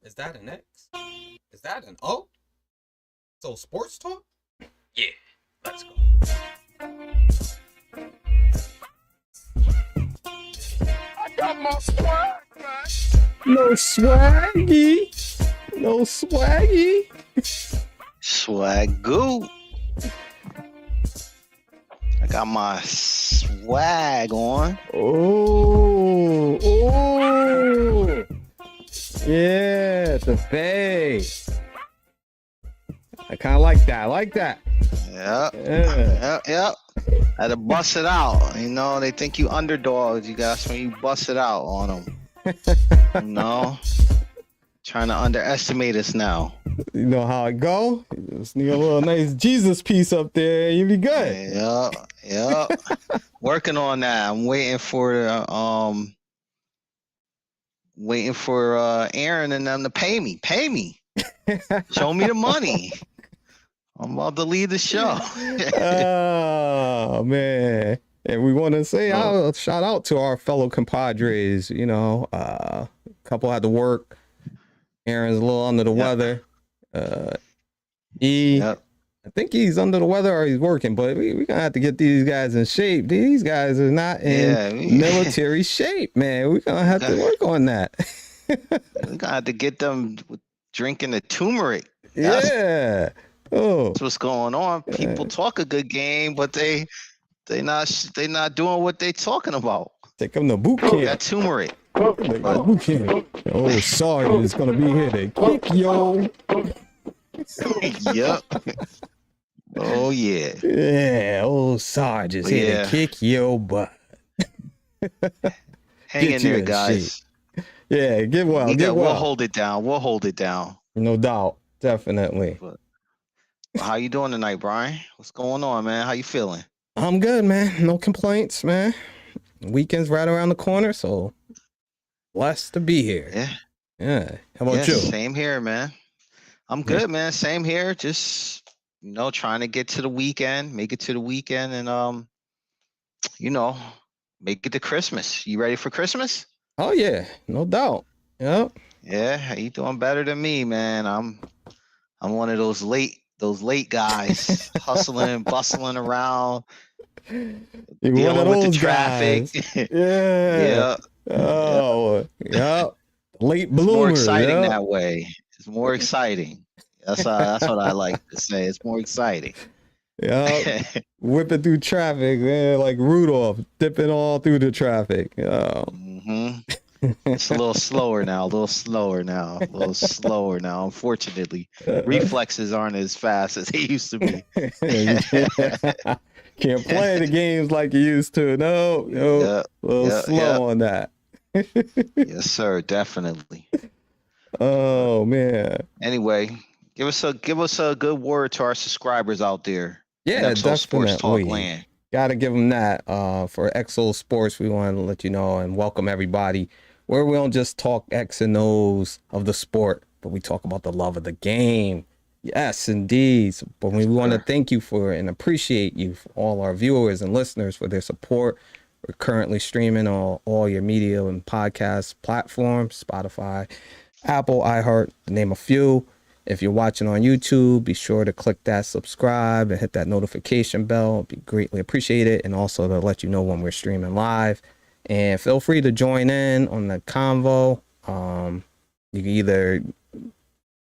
Is that an X? Is that an O? So sports talk? Yeah, let's go. I got my swag back. No swaggy. No swaggy. Swagoo. I got my swag on. Oh. Yeah, the Bay. I kind of like that. I like that. Yep. Had to bust it out. You know, they think you underdogs. You guys, when you bust it out on them. You know, trying to underestimate us now. You know how it go? Just need a little nice Jesus piece up there. You be good. Yep. Working on that. I'm waiting for Aaron and them to pay me. Show me the money. I'm about to leave the show. Oh man. And we want to say shout out to our fellow compadres. You know, a couple had to work. Aaron's a little under the weather. I think he's under the weather or he's working, but we're gonna have to get these guys in shape. These guys are not in military shape, man. We're gonna have to work on that. We're gonna have to get them drinking the turmeric. That's what's going on. People talk a good game, but they not doing what they talking about. Take them to boot camp. That turmeric. Boot camp. Oh, Sarge is gonna be here to kick yo. Yep. Oh yeah. Yeah. Oh, Sarge is here to kick your butt. Hang in there, guys. Yeah, We'll hold it down. No doubt. Definitely. But how you doing tonight, Brian? What's going on, man? How you feeling? I'm good, man. No complaints, man. Weekend's right around the corner, so blessed to be here. Yeah. How about you? Same here, man. I'm good, man. Same here. Just, trying to get to the weekend, make it to the weekend and, make it to Christmas. You ready for Christmas? Oh, yeah. No doubt. Yep. Yeah. You doing better than me, man. I'm one of those late guys hustling and bustling around. Dealing with the traffic. Yeah. Oh, yeah. Late bloomers. It's more exciting that way. It's more exciting. That's what I like to say. It's more exciting. Yeah, whipping through traffic, man, like Rudolph, dipping all through the traffic. It's a little slower now. Unfortunately, reflexes aren't as fast as they used to be. Can't play the games like you used to. No, a little slow on that. Yes, sir, definitely. Oh man. Anyway, give us a good word to our subscribers out there. Yeah, definitely. Sports Talk Land. Gotta give them that. For XO Sports, we want to let you know and welcome everybody. Where we don't just talk X and O's of the sport, but we talk about the love of the game. Yes, indeed. But we want to thank you for and appreciate you, for all our viewers and listeners, for their support. We're currently streaming on all your media and podcast platforms, Spotify, Apple, iHeart, to name a few. If you're watching on YouTube, be sure to click that subscribe and hit that notification bell. It'd be greatly appreciated. And also to let you know when we're streaming live. And feel free to join in on the convo. You can either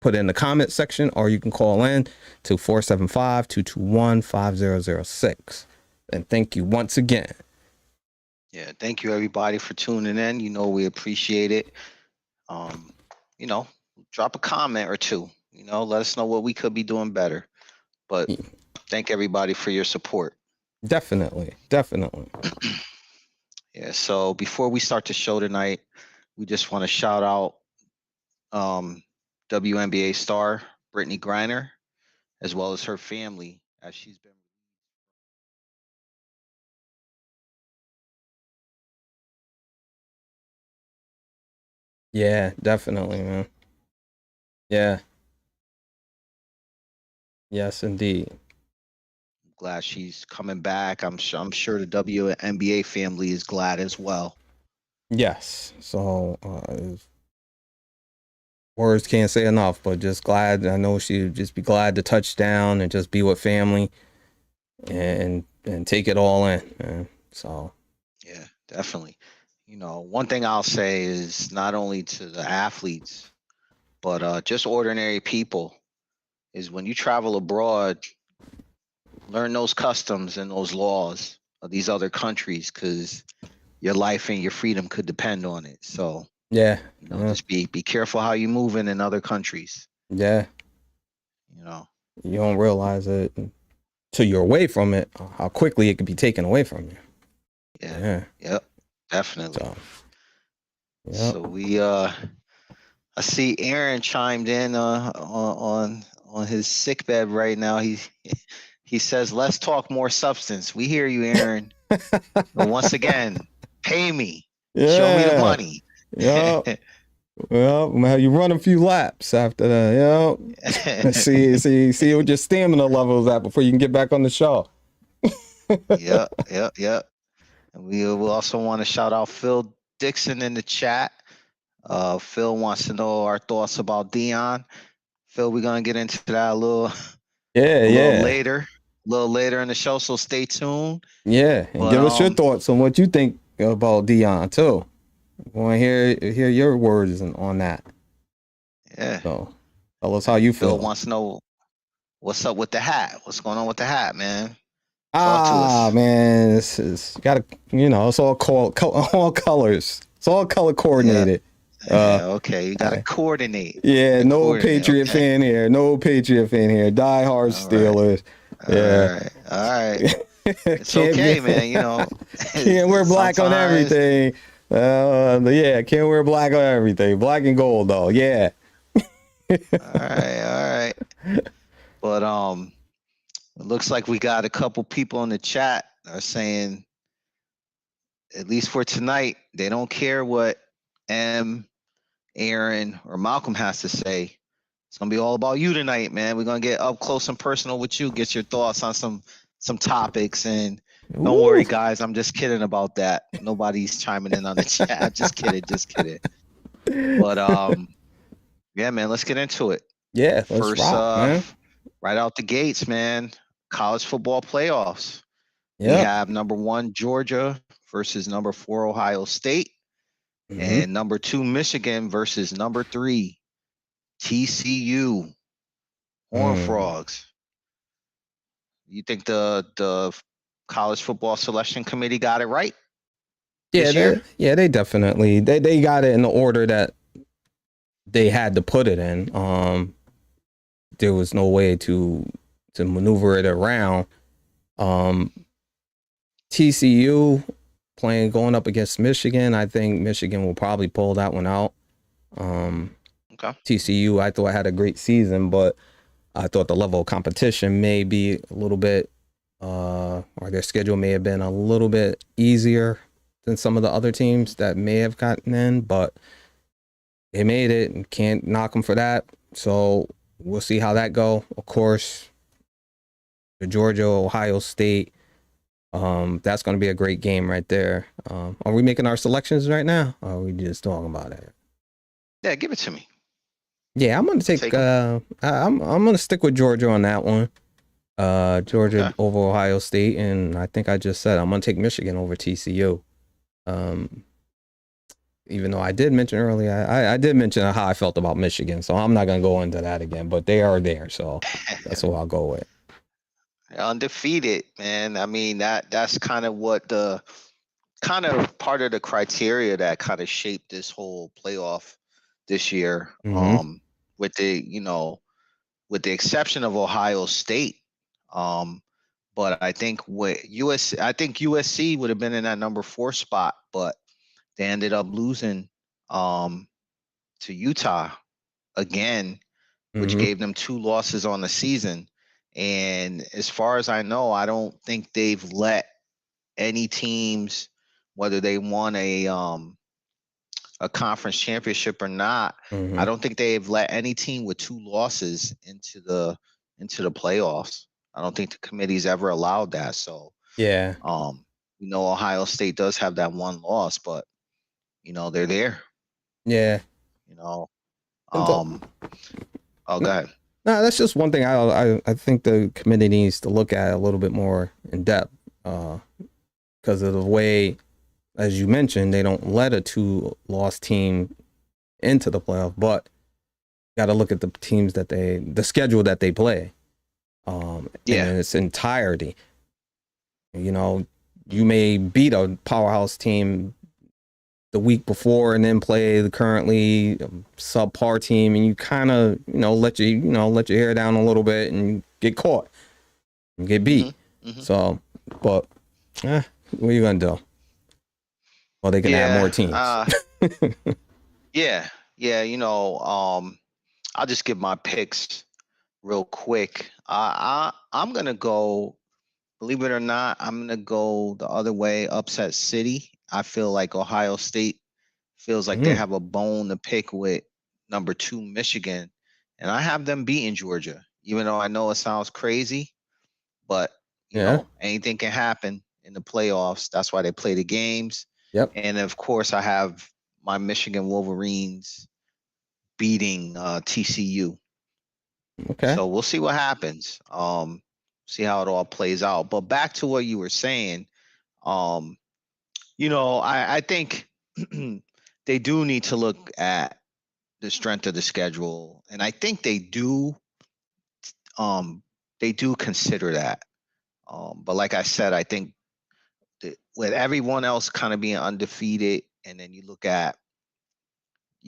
put it in the comment section or you can call in to 475-221-5006. And thank you once again. Yeah, thank you everybody for tuning in. We appreciate it. Drop a comment or two. Let us know what we could be doing better. But thank everybody for your support. Definitely. Yeah, so before we start the show tonight, we just want to shout out WNBA star Brittney Griner, as well as her family, as she's been. Yeah, definitely, man. Yeah. Yes, indeed. Glad she's coming back. I'm sure the WNBA family is glad as well. Yes. So words can't say enough, but just glad. I know she'd just be glad to touch down and just be with family and take it all in. Man. So Yeah, definitely. One thing I'll say is not only to the athletes, but just ordinary people is when you travel abroad, learn those customs and those laws of these other countries because your life and your freedom could depend on it. So, yeah, just be careful how you move in other countries. yeah. You know. You don't realize it till you're away from it, how quickly it could be taken away from you. Yeah. Yep. Definitely. So, yep. So we I see Aaron chimed in on his sick bed right now. He says, "Let's talk more substance." We hear you, Aaron. But once again, pay me. Yeah. Show me the money. Yeah. Well, you run a few laps after that. Yeah. see what your stamina level is at before you can get back on the show. Yep. And we will also want to shout out Phil Dixon in the chat. Phil wants to know our thoughts about Deion. Phil, we're gonna get into that a little later in the show, so stay tuned. Yeah, and give us your thoughts on what you think about Deion too. I want to hear your words on that. Yeah. So tell us how you feel. Phil wants to know what's up with the hat. What's going on with the hat, man? Talk to us. Man, it's got it's all all colors. It's all color coordinated. Yeah, okay, you gotta coordinate. Yeah, no Patriot fan here. No Patriot fan here. Die hard Steelers. All right. It's okay, man. Can't wear black on everything. Can't wear black on everything. Black and gold, though. Yeah. All right. But it looks like we got a couple people in the chat that are saying, at least for tonight, they don't care what Aaron, or Malcolm has to say. It's gonna be all about you tonight, man. We're gonna get up close and personal with you, get your thoughts on some topics. And don't worry, guys, I'm just kidding about that. Nobody's chiming in on the chat. Just kidding. But yeah, man, let's get into it. Yeah, first man. Right out the gates, man. College football playoffs. We have number 1 Georgia versus number 4 Ohio State. Mm-hmm. And number 2 Michigan versus number 3 TCU. Horned Frogs. You think the college football selection committee got it right? They definitely they got it in the order that they had to put it in. There was no way to maneuver it around. TCU going up against Michigan. I think Michigan will probably pull that one out. Okay. TCU, I thought had a great season, but I thought the level of competition may be a little bit, or their schedule may have been a little bit easier than some of the other teams that may have gotten in, but they made it and can't knock them for that. So we'll see how that go. Of course, the Georgia, Ohio State, that's going to be a great game right there. Are we making our selections right now? Or are we just talking about it? Yeah, give it to me. Yeah, I'm going to take I'm going to stick with Georgia on that one. Georgia over Ohio State, and I think I just said I'm going to take Michigan over TCU. Even though I did mention earlier, I did mention how I felt about Michigan, so I'm not going to go into that again, but they are there, so that's what I'll go with. Undefeated, man. I mean, that's kind of what part of the criteria that kind of shaped this whole playoff this year. Mm-hmm. With the exception of Ohio State. But I think USC would have been in that number 4 spot, but they ended up losing to Utah again, which gave them 2 losses on the season. And as far as I know, I don't think they've let any teams, whether they won a conference championship or not, I don't think they've let any team with 2 losses into the playoffs. I don't think the committee's ever allowed that. So yeah, Ohio State does have that 1 loss, but they're there. Yeah. Oh, go ahead. No, that's just one thing I think the committee needs to look at a little bit more in depth, because of the way, as you mentioned, they don't let a 2-loss team into the playoff, but got to look at the teams the schedule that they play, in its entirety. You know, you may beat a powerhouse team the week before and then play the currently subpar team, and you kind of let your hair down a little bit and get caught and get beat. Mm-hmm. So, but what are you gonna do? Well, they can add more teams. Yeah. I'll just give my picks real quick. I'm gonna go. Believe it or not, I'm gonna go the other way. Upset City. I feel like Ohio State feels like they have a bone to pick with number 2 Michigan, and I have them beating Georgia. Even though I know it sounds crazy, but you know anything can happen in the playoffs. That's why they play the games. Yep. And of course, I have my Michigan Wolverines beating TCU. Okay. So we'll see what happens. See how it all plays out. But back to what you were saying, I think they do need to look at the strength of the schedule, and I think they do consider that. But like I said, I think with everyone else kind of being undefeated, and then you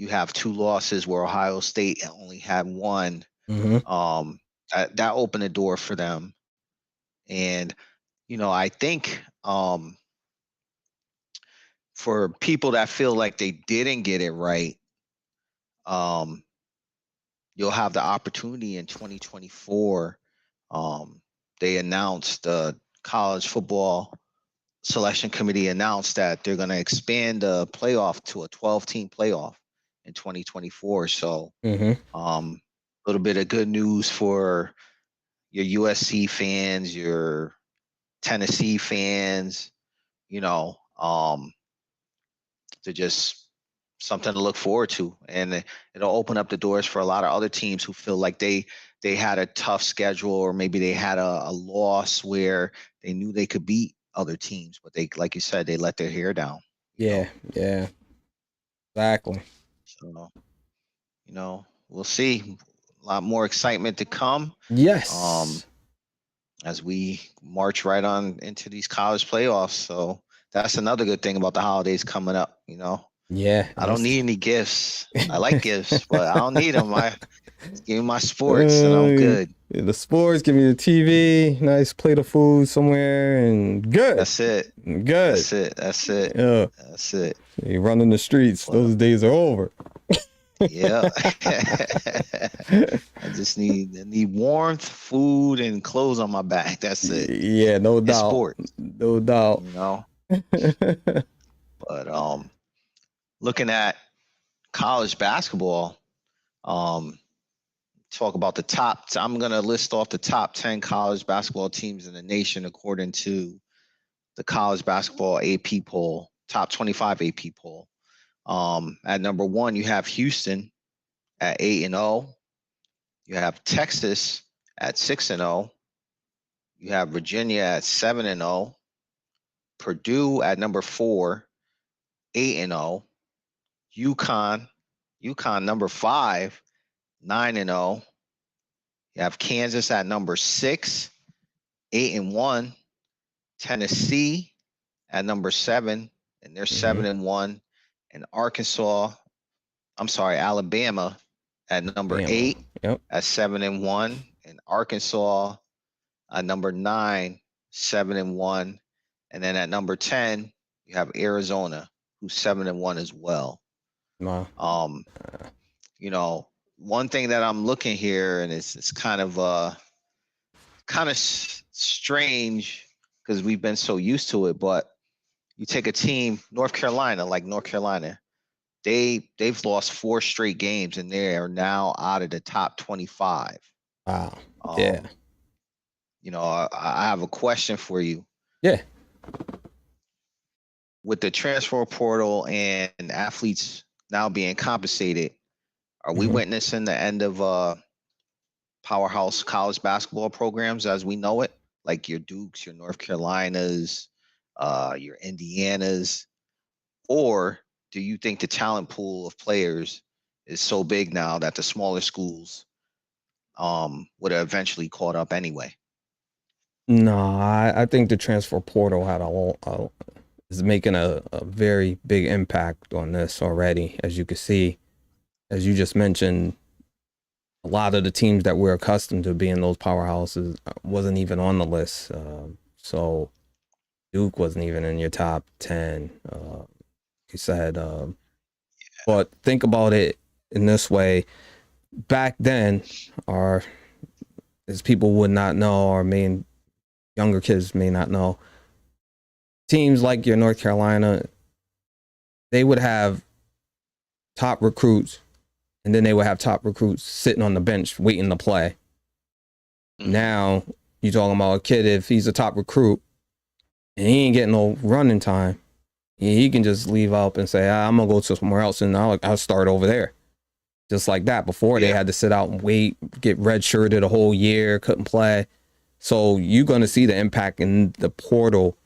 have 2 losses where Ohio State only had 1. That opened the door for them. And I think for people that feel like they didn't get it right, you'll have the opportunity in 2024. They announced the college football selection committee announced that they're going to expand the playoff to a 12-team playoff in 2024. So a little bit of good news for your USC fans, your Tennessee fans, to just something to look forward to. And it'll open up the doors for a lot of other teams who feel like they had a tough schedule, or maybe they had a loss where they knew they could beat other teams, but they, like you said, they let their hair down. Yeah. Exactly. So, we'll see. A lot more excitement to come. Yes. As we march right on into these college playoffs. So that's another good thing about the holidays coming up, Yeah. I don't need any gifts. I like gifts, but I don't need them. Give me my sports and I'm good. The sports, give me the TV, nice plate of food somewhere, and good. That's it. Good. That's it. Yeah. That's it. You run in the streets. Those days are over. Yeah. I just need warmth, food, and clothes on my back. That's it. Yeah, no doubt. Sports. No doubt. But looking at college basketball, talk about the top. I'm gonna list off the top 10 college basketball teams in the nation according to the college basketball AP poll, top 25 AP poll. At number 1, you have Houston at 8-0. You have Texas at 6-0. You have Virginia at 7-0. Purdue at number 4, 8-0. UConn number 5, 9-0. You have Kansas at number 6, 8-1. Tennessee at number 7, and they're 7-1. And Alabama at number 8 at 7-1. And Arkansas at number 9, 7-1. And then at number 10, you have Arizona, who's 7-1 as well. Wow. One thing that I'm looking here, and it's kind of strange because we've been so used to it, but you take a team, North Carolina, they've lost 4 straight games and they are now out of the top 25. Wow. I have a question for you. Yeah. With the transfer portal and athletes now being compensated, Are we Mhm. witnessing the end of powerhouse college basketball programs as we know it, like your Dukes, your North Carolinas, your Indianas, or do you think the talent pool of players is so big now that the smaller schools would have eventually caught up anyway? No, I think the transfer portal is making a very big impact on this already. As you can see, as you just mentioned, a lot of the teams that we're accustomed to being those powerhouses wasn't even on the list. So Duke wasn't even in your top 10. You said, but think about it in this way. Back then, our as people would not know, or younger kids may not know, teams like your North Carolina, they would have top recruits, and then they would have top recruits sitting on the bench waiting to play. Mhm. Now you're talking about a kid, if he's a top recruit and he ain't getting no running time, he can just leave up and say, I'm gonna go to somewhere else and I'll start over there. Just like that. Before they Yeah. had to sit out and wait, get redshirted a whole year, couldn't play. So you're gonna see the impact in the portal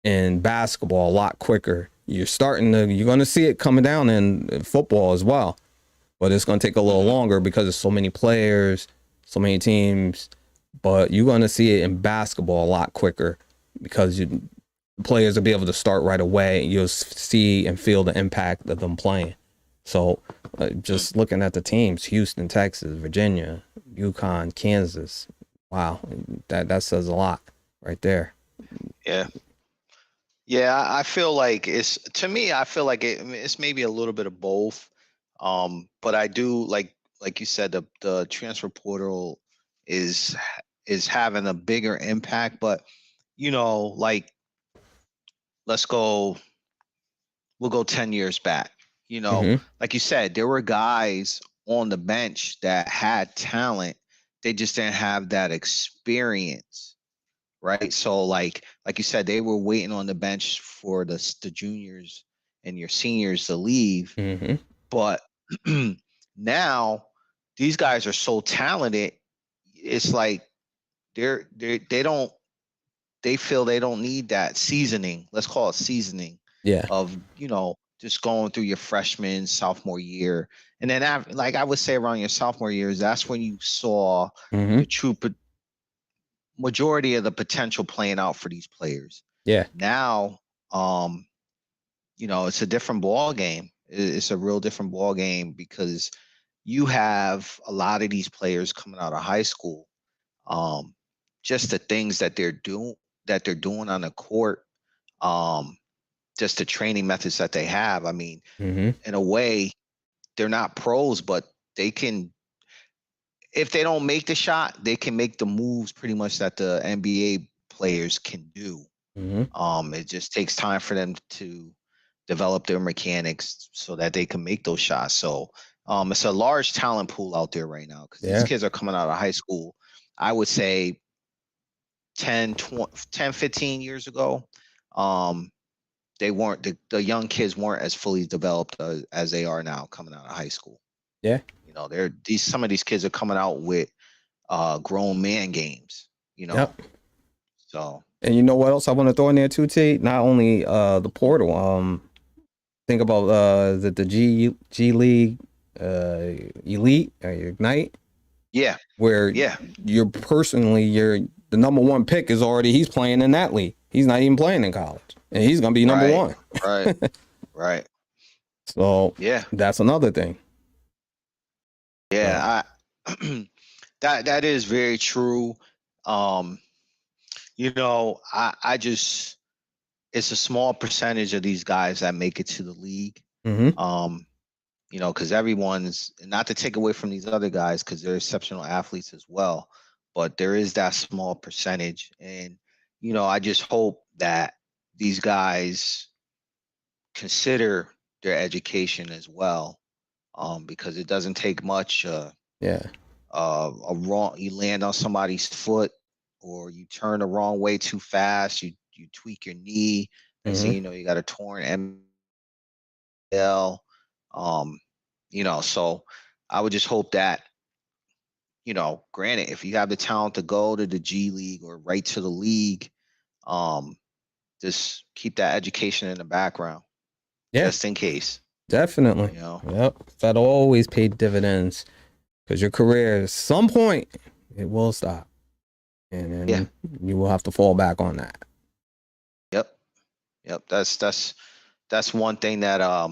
in basketball a lot quicker. You're gonna see it coming down in football as well. But it's gonna take a little Mhm. longer because there's so many players, so many teams. But you're gonna see it in basketball a lot quicker because players will be able to start right away. You'll see and feel the impact of them playing. So just looking at the teams, Houston, Texas, Virginia, UConn, Kansas. Wow, that says a lot right there. Yeah. Yeah, I feel like to me, I feel like it's maybe a little bit of both. But I do like you said, the transfer portal is is having a bigger impact. But like let's go, we'll go 10 years back. Mm-hmm. Like you said, there were guys on the bench that had talent. They just didn't have that experience, right? So like you said, they were waiting on the bench for the juniors and your seniors to leave. Mm-hmm. But now these guys are so talented. It's like they don't they feel they don't need that seasoning. Let's call it seasoning Yeah. of just going through your freshman sophomore year, and then like I would say around your sophomore years, that's when you saw Mm-hmm. the true majority of the potential playing out for these players. Yeah. Now, it's a different ball game. It's a real different ball game because you have a lot of these players coming out of high school. Um, just the things that they're doing on the court, um, just the training methods that they have. I mean, Mm-hmm. in a way, they're not pros, but they can, if they don't make the shot, they can make the moves pretty much that the NBA players can do. Mm-hmm. It just takes time for them to develop their mechanics so that they can make those shots. So it's a large talent pool out there right now because these Yeah. kids are coming out of high school. I would say 10, 20, 10, 15 years ago, um, they weren't the young kids weren't as fully developed as they are now coming out of high school. Yeah. They're these some of these kids are coming out with grown man games. Yep. So And you know what else I want to throw in there too, T? Not only the portal. Think about the G League, Elite, Ignite, yeah, where yeah, you're the number one pick is already he's playing in that league. He's not even playing in college, and he's gonna be number right, one. right, right, So yeah, that's another thing. So, yeah. That is very true. Um, I just it's a small percentage of these guys that make it to the league. mm-hmm. Um, because everyone's not to take away from these other guys because they're exceptional athletes as well, but there is that small percentage, and I just hope that these guys consider their education as well, because it doesn't take much. Yeah. You land on somebody's foot, or you turn the wrong way too fast. You tweak your knee. Next thing Mm-hmm. you know, you got a torn ML. So I would just hope that, granted, if you have the talent to go to the G League or right to the league, just keep that education in the background, Yeah, just in case. definitely. Yep. That'll always pay dividends because your career, at some point, it will stop. And then you will have to fall back on that. Yep. That's one thing that I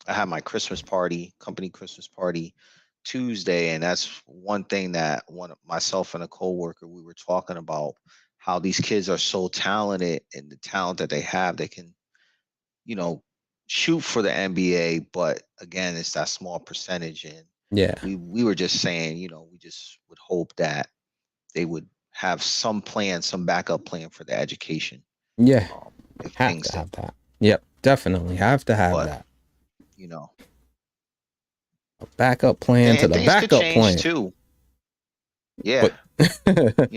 had my company Christmas party Tuesday, and that's one thing that myself and a coworker, we were talking about how these kids are so talented, and the talent that they have, they can, shoot for the NBA, but again, it's that small percentage. And Yeah. we were just saying, we just would hope that they would have some plan, some backup plan for the education. Yeah. If Have things to have that. Yep. Definitely have to have that. A backup plan to the things could backup change plan. too. Yeah. But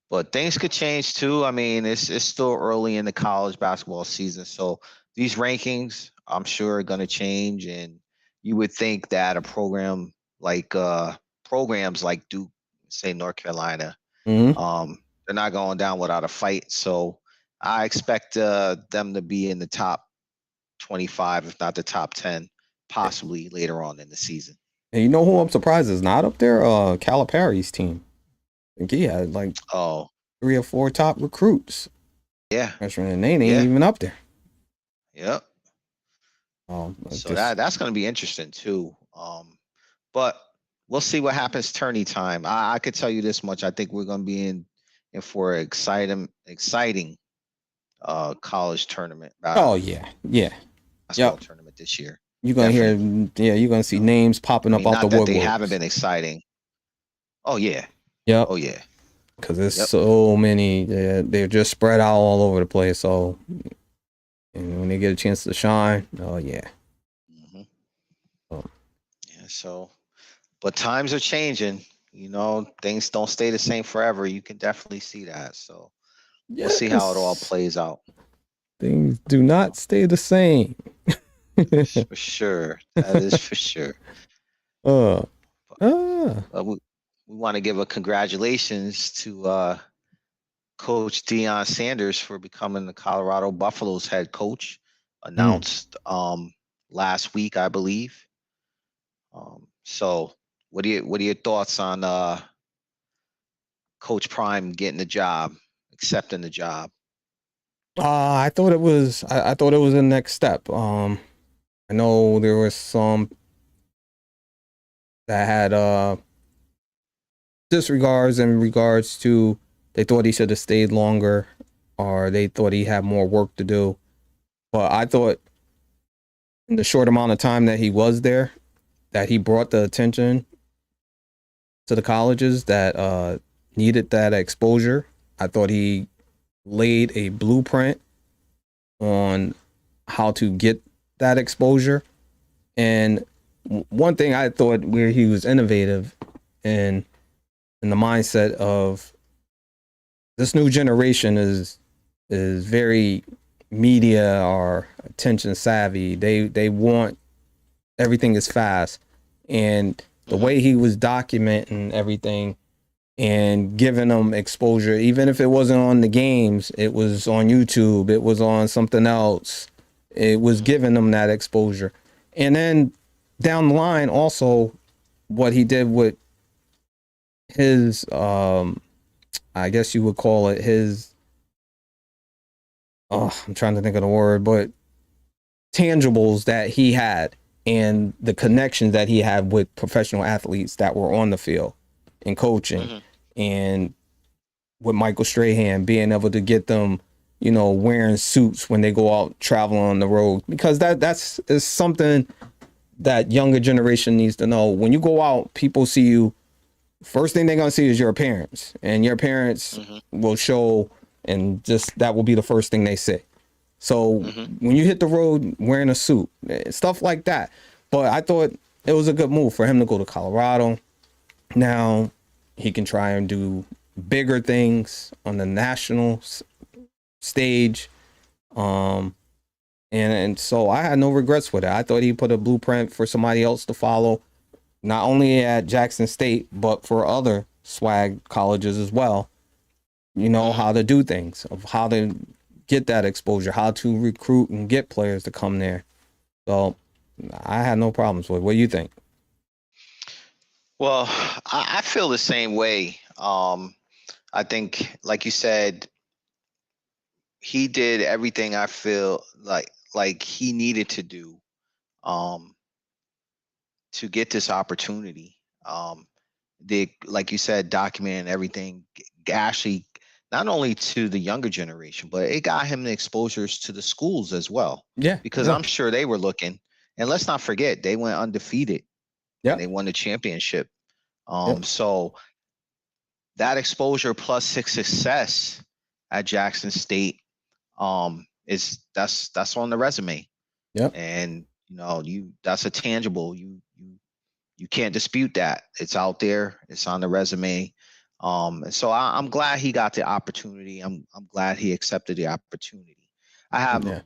But things could change too. I mean, it's still early in the college basketball season, so these rankings, I'm sure, are going to change. And you would think that a program like programs like Duke, say North Carolina, they're not going down without a fight. So I expect them to be in the top 25, if not the top 10, possibly later on in the season. And you know who I'm surprised is not up there? Calipari's team. I think he had like 3 or 4 top recruits. Yeah. And they ain't even up there. Yep. So that's going to be interesting too. But we'll see what happens tourney time. I could tell you this much. I think we're going to be in for an exciting college tournament. Basketball tournament this year. You're going to hear, you're going to see names popping up out the woodwork. They haven't been exciting. Oh, yeah. Yep. Oh, yeah. Because there's so many. They're just spread out all over the place. So, and when they get a chance to shine, oh, yeah. So, but times are changing. Things don't stay the same forever. You can definitely see that. So, we'll see how it all plays out. Things do not stay the same. For sure. That is for sure. We want to give a congratulations to Coach Deion Sanders for becoming the Colorado Buffaloes head coach. Announced last week, I believe. So what are your thoughts on Coach Prime getting the job, accepting the job? I thought it was the next step. I know there was some that had disregards in regards to they thought he should have stayed longer, or they thought he had more work to do. But I thought in the short amount of time that he was there, that he brought the attention to the colleges that needed that exposure. I thought he laid a blueprint on how to get that exposure. And one thing I thought where he was innovative in the mindset of this new generation is very media or attention savvy. They want everything is fast. And the way he was documenting everything and giving them exposure, even if it wasn't on the games, it was on YouTube, it was on something else. It was giving them that exposure. And then down the line, also what he did with his, I guess you would call it his, I'm trying to think of the word, but tangibles that he had and the connections that he had with professional athletes that were on the field and coaching, and with Michael Strahan being able to get them, wearing suits when they go out traveling on the road, because that's is something that younger generation needs to know. When you go out, people see you. First thing they're gonna see is your appearance, and your appearance will show, and just that will be the first thing they say. So when you hit the road wearing a suit, stuff like that. But I thought it was a good move for him to go to Colorado. Now he can try and do bigger things on the national stage. And so I had no regrets with it. I thought he put a blueprint for somebody else to follow, not only at Jackson State, but for other swag colleges as well. You know, how to do things, of how to get that exposure, how to recruit and get players to come there. So I had no problems with it. What do you think? Well, I feel the same way. I think, like you said, he did everything I feel like he needed to do um, to get this opportunity. They, like you said, documenting everything, actually, not only to the younger generation, but it got him the exposures to the schools as well. Yeah, Because yeah, I'm sure they were looking, and let's not forget, they went undefeated and yeah, they won the championship. yeah, So that exposure plus success at Jackson State is that's on the resume, yeah, and that's a tangible. You can't dispute that. It's out there. It's on the resume. And so I'm glad he got the opportunity. I'm glad he accepted the opportunity. I have yeah,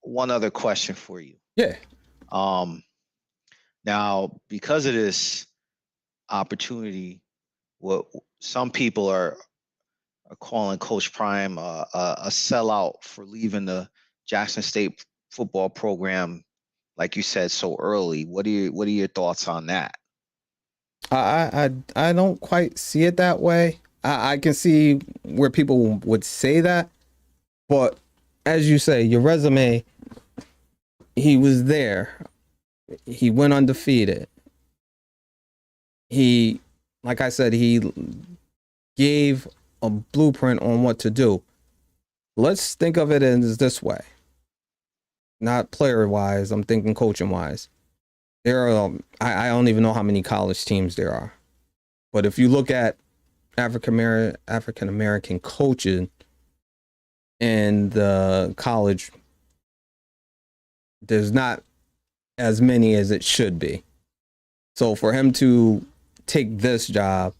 one other question for you. yeah. Um, Now, because of this opportunity, what some people are calling Coach Prime a sellout for leaving the Jackson State football program, like you said, so early. What are your thoughts on that? I don't quite see it that way. I can see where people would say that, but as you say, your resume, he was there. He went undefeated. He, like I said, he gave a blueprint on what to do. Let's think of it as this way. Not player wise, I'm thinking coaching wise. There are, I don't even know how many college teams there are. But if you look at African American coaching in the college, there's not as many as it should be. So for him to take this job,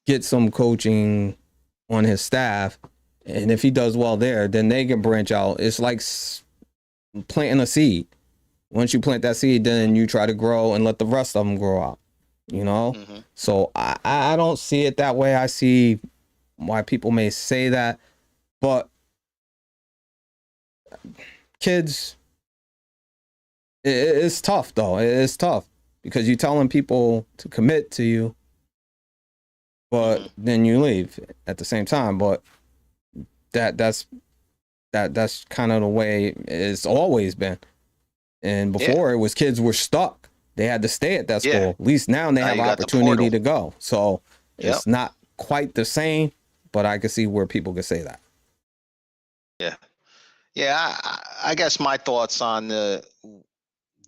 get some coaching on his staff, and if he does well there, then they can branch out. It's like planting a seed. Once you plant that seed, then you try to grow and let the rest of them grow out. You know? Mm-hmm. So I don't see it that way. I see why people may say that, but kids, it's tough though. It's tough because you're telling people to commit to you, but then you leave at the same time. But that's kind of the way it's always been. And before it was kids were stuck. They had to stay at that school. Yeah. At least now they Now have you got the opportunity portal. to go. So Yep. it's not quite the same, but I can see where people could say that. Yeah. Yeah. I guess my thoughts on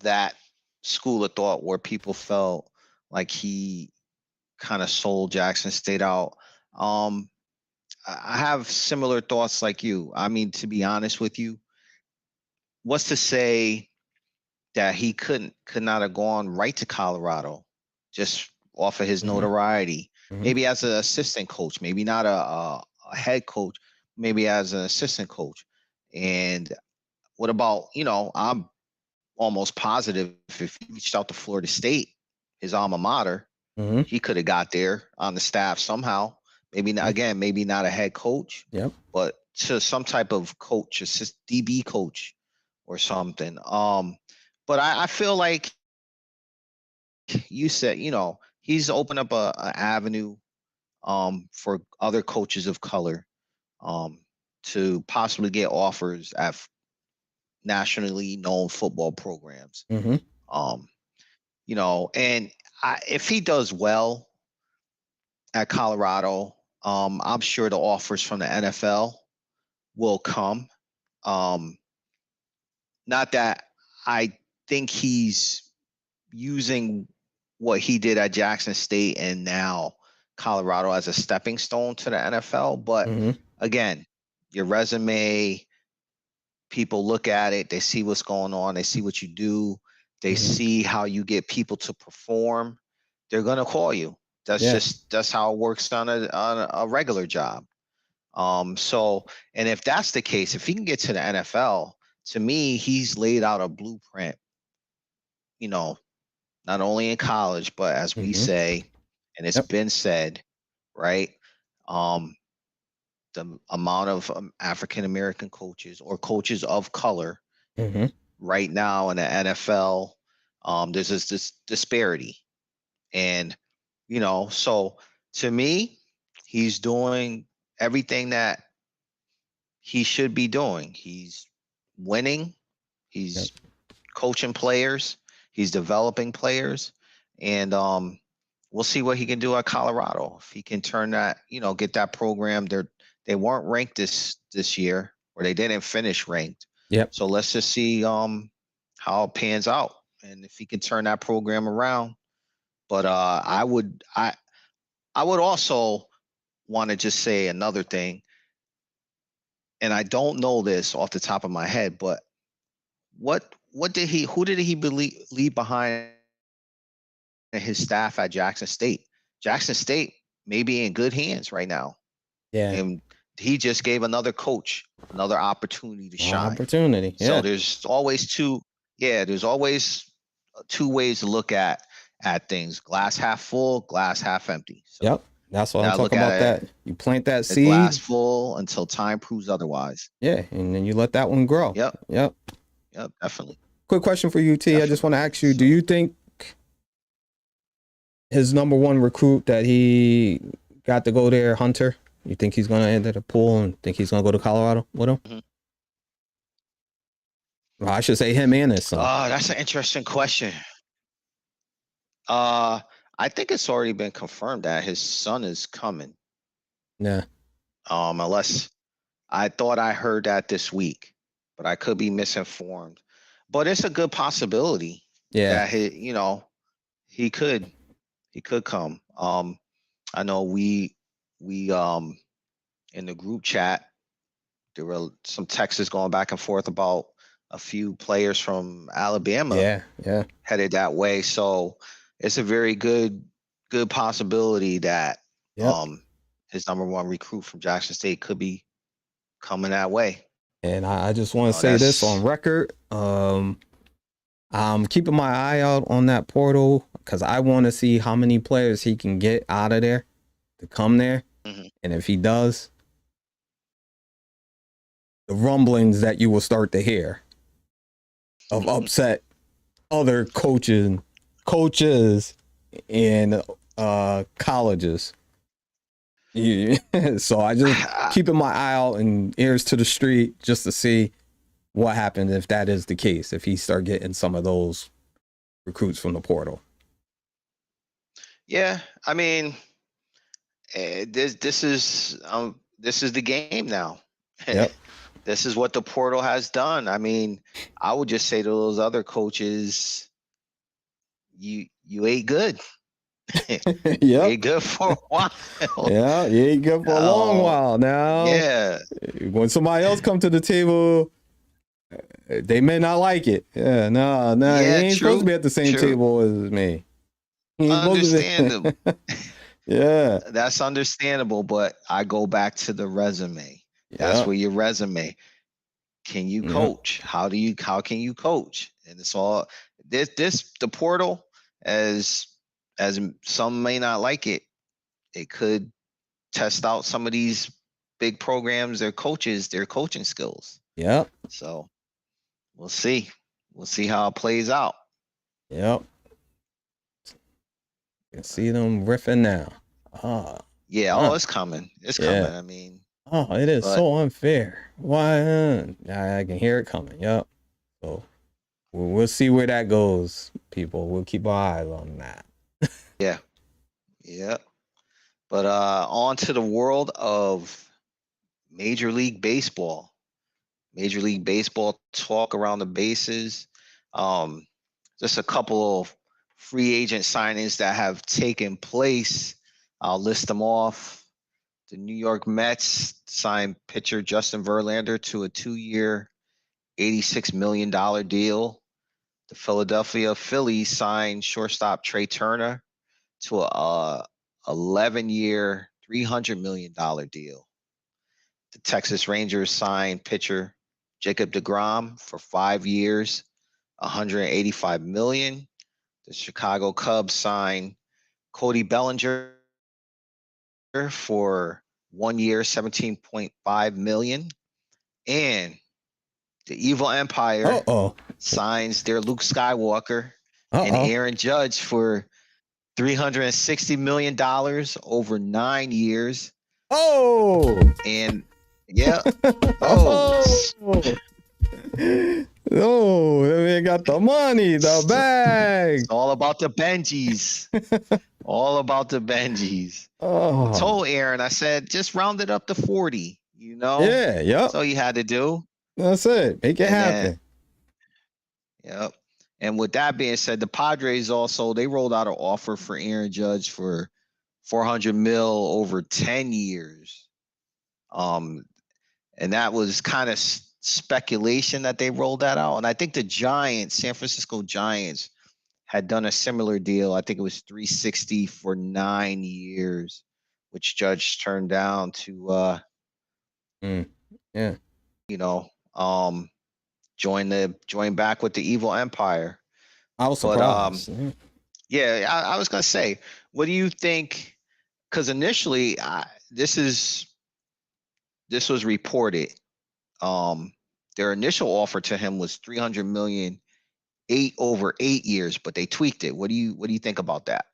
that school of thought where people felt like he kind of sold Jackson State out. Um, I have similar thoughts like you. I mean, to be honest with you, what's to say that he could not have gone right to Colorado just off of his Mhm. notoriety? Mhm. Maybe as an assistant coach, maybe not a head coach, maybe as an assistant coach. And what about, I'm almost positive if he reached out to Florida State, his alma mater, Mhm. he could have got there on the staff somehow. Maybe not, again, maybe not a head coach, Yep. but to some type of coach, assist DB coach or something. But I feel like you said, he's opened up a avenue for other coaches of color um, to possibly get offers at nationally known football programs. Mhm. Um, and if he does well at Colorado, I'm sure the offers from the NFL will come. Um, Not that I think he's using what he did at Jackson State and now Colorado as a stepping stone to the NFL, but Mhm. again, your resume, people look at it, they see what's going on, they see what you do, they Mhm. see how you get people to perform, they're gonna call you. Yeah. That's how it works on a regular job. So, and if that's the case, if he can get to the NFL, to me, he's laid out a blueprint, you know, not only in college, but as we Mm-hmm. say, and it's Yep. been said, right? Um, the amount of African American coaches or coaches of color Mm-hmm. right now in the NFL, there's this disparity. And, so to me, he's doing everything that he should be doing. He's winning, Yep. he's coaching players, he's developing players, and we'll see what he can do at Colorado. If he can turn that, get that program. They weren't ranked this year, or they didn't finish ranked. Yep. So let's just see how it pans out, and if he can turn that program around. But I would also want to just say another thing, and I don't know this off the top of my head, but who did he leave behind his staff at Jackson State? Jackson State may be in good hands right now, Yeah. and he just gave another coach another opportunity to shine. Opportunity. So Yeah. there's always two ways to look at things: glass half full, glass half empty. So Yep. That's what I'm gotta look talking about. at That you plant that it glass seed. full until time proves otherwise. Yeah, and then you let that one grow. Yep, Yep. definitely. Quick question for you, T. I just want to ask you: do you think his number one recruit that he got to go there, Hunter? You think he's going to enter the pool and think he's going to go to Colorado with him? Mhm. Well, I should say him and his son. That's an interesting question. I think it's already been confirmed that his son is coming. Yeah. Unless I thought I heard that this week, but I could be misinformed. But it's a good possibility Yeah. that he could come. I know we in the group chat there were some texts going back and forth about a few players from Alabama Yeah. headed that way. So it's a very good possibility that Yep. his number one recruit from Jackson State could be coming that way. And I just want to say this on record. I'm keeping my eye out on that portal because I want to see how many players he can get out of there to come there. Mm-hmm. And if he does, the rumblings that you will start to hear of upset other coaches in colleges. Yeah. So I just keeping my eye out and ears to the street just to see what happens if that is the case, if he start getting some of those recruits from the portal. Yeah, I mean, this is the game now. Yep. This is what the portal has done. I mean, I would just say to those other coaches, you ate good. You ate good for a while. Yeah, you ain't good for a long while now. Yeah. When somebody else come to the table, they may not like it. Yeah, no, Yeah, he ain't supposed to be at the same table as me. He ain't supposed to be. Yeah. That's understandable, but I go back to the resume. That's where your resume. Can you coach? How can you coach? And it's all the portal, as some may not like it, it could test out some of these big programs, their coaching skills. Yep. So we'll see. We'll see how it plays out. Yep. You can see them riffing now. Yeah, it's coming. It's coming. I mean, it is so unfair. Why? I can hear it coming. Yep. So we'll see where that goes, people. We'll keep our eyes on that. Yeah. But on to the world of Major League Baseball. Major League Baseball talk around the bases. Just a couple of free agent signings that have taken place. I'll list them off. The New York Mets signed pitcher Justin Verlander to a 2-year, $86 million deal. The Philadelphia Phillies signed shortstop Trey Turner to a 11-year, $300 million deal. The Texas Rangers signed pitcher Jacob deGrom for 5 years, $185 million. The Chicago Cubs signed Cody Bellinger for 1 year, $17.5 million. And the Evil Empire signs their Luke Skywalker and Aaron Judge for $360 million over 9 years. And yeah. They got the money, the bag. It's all about the Benjis. All about the Benjis. I told Aaron, I said, just round it up to 40, you know? Yeah, yep. That's all you had to do. That's it. Make it happen. Yep. And with that being said, the Padres also, they rolled out an offer for Aaron Judge for $400 million over 10 years. And that was kind of speculation that they rolled that out. And I think the Giants, San Francisco Giants, had done a similar deal. I think it was $360 for 9 years, which Judge turned down to join back with the Evil Empire. I was surprised. I was gonna say, what do you think? Because initially, this was reported. Their initial offer to him was $300 million, over 8 years, but they tweaked it. What do you think about that?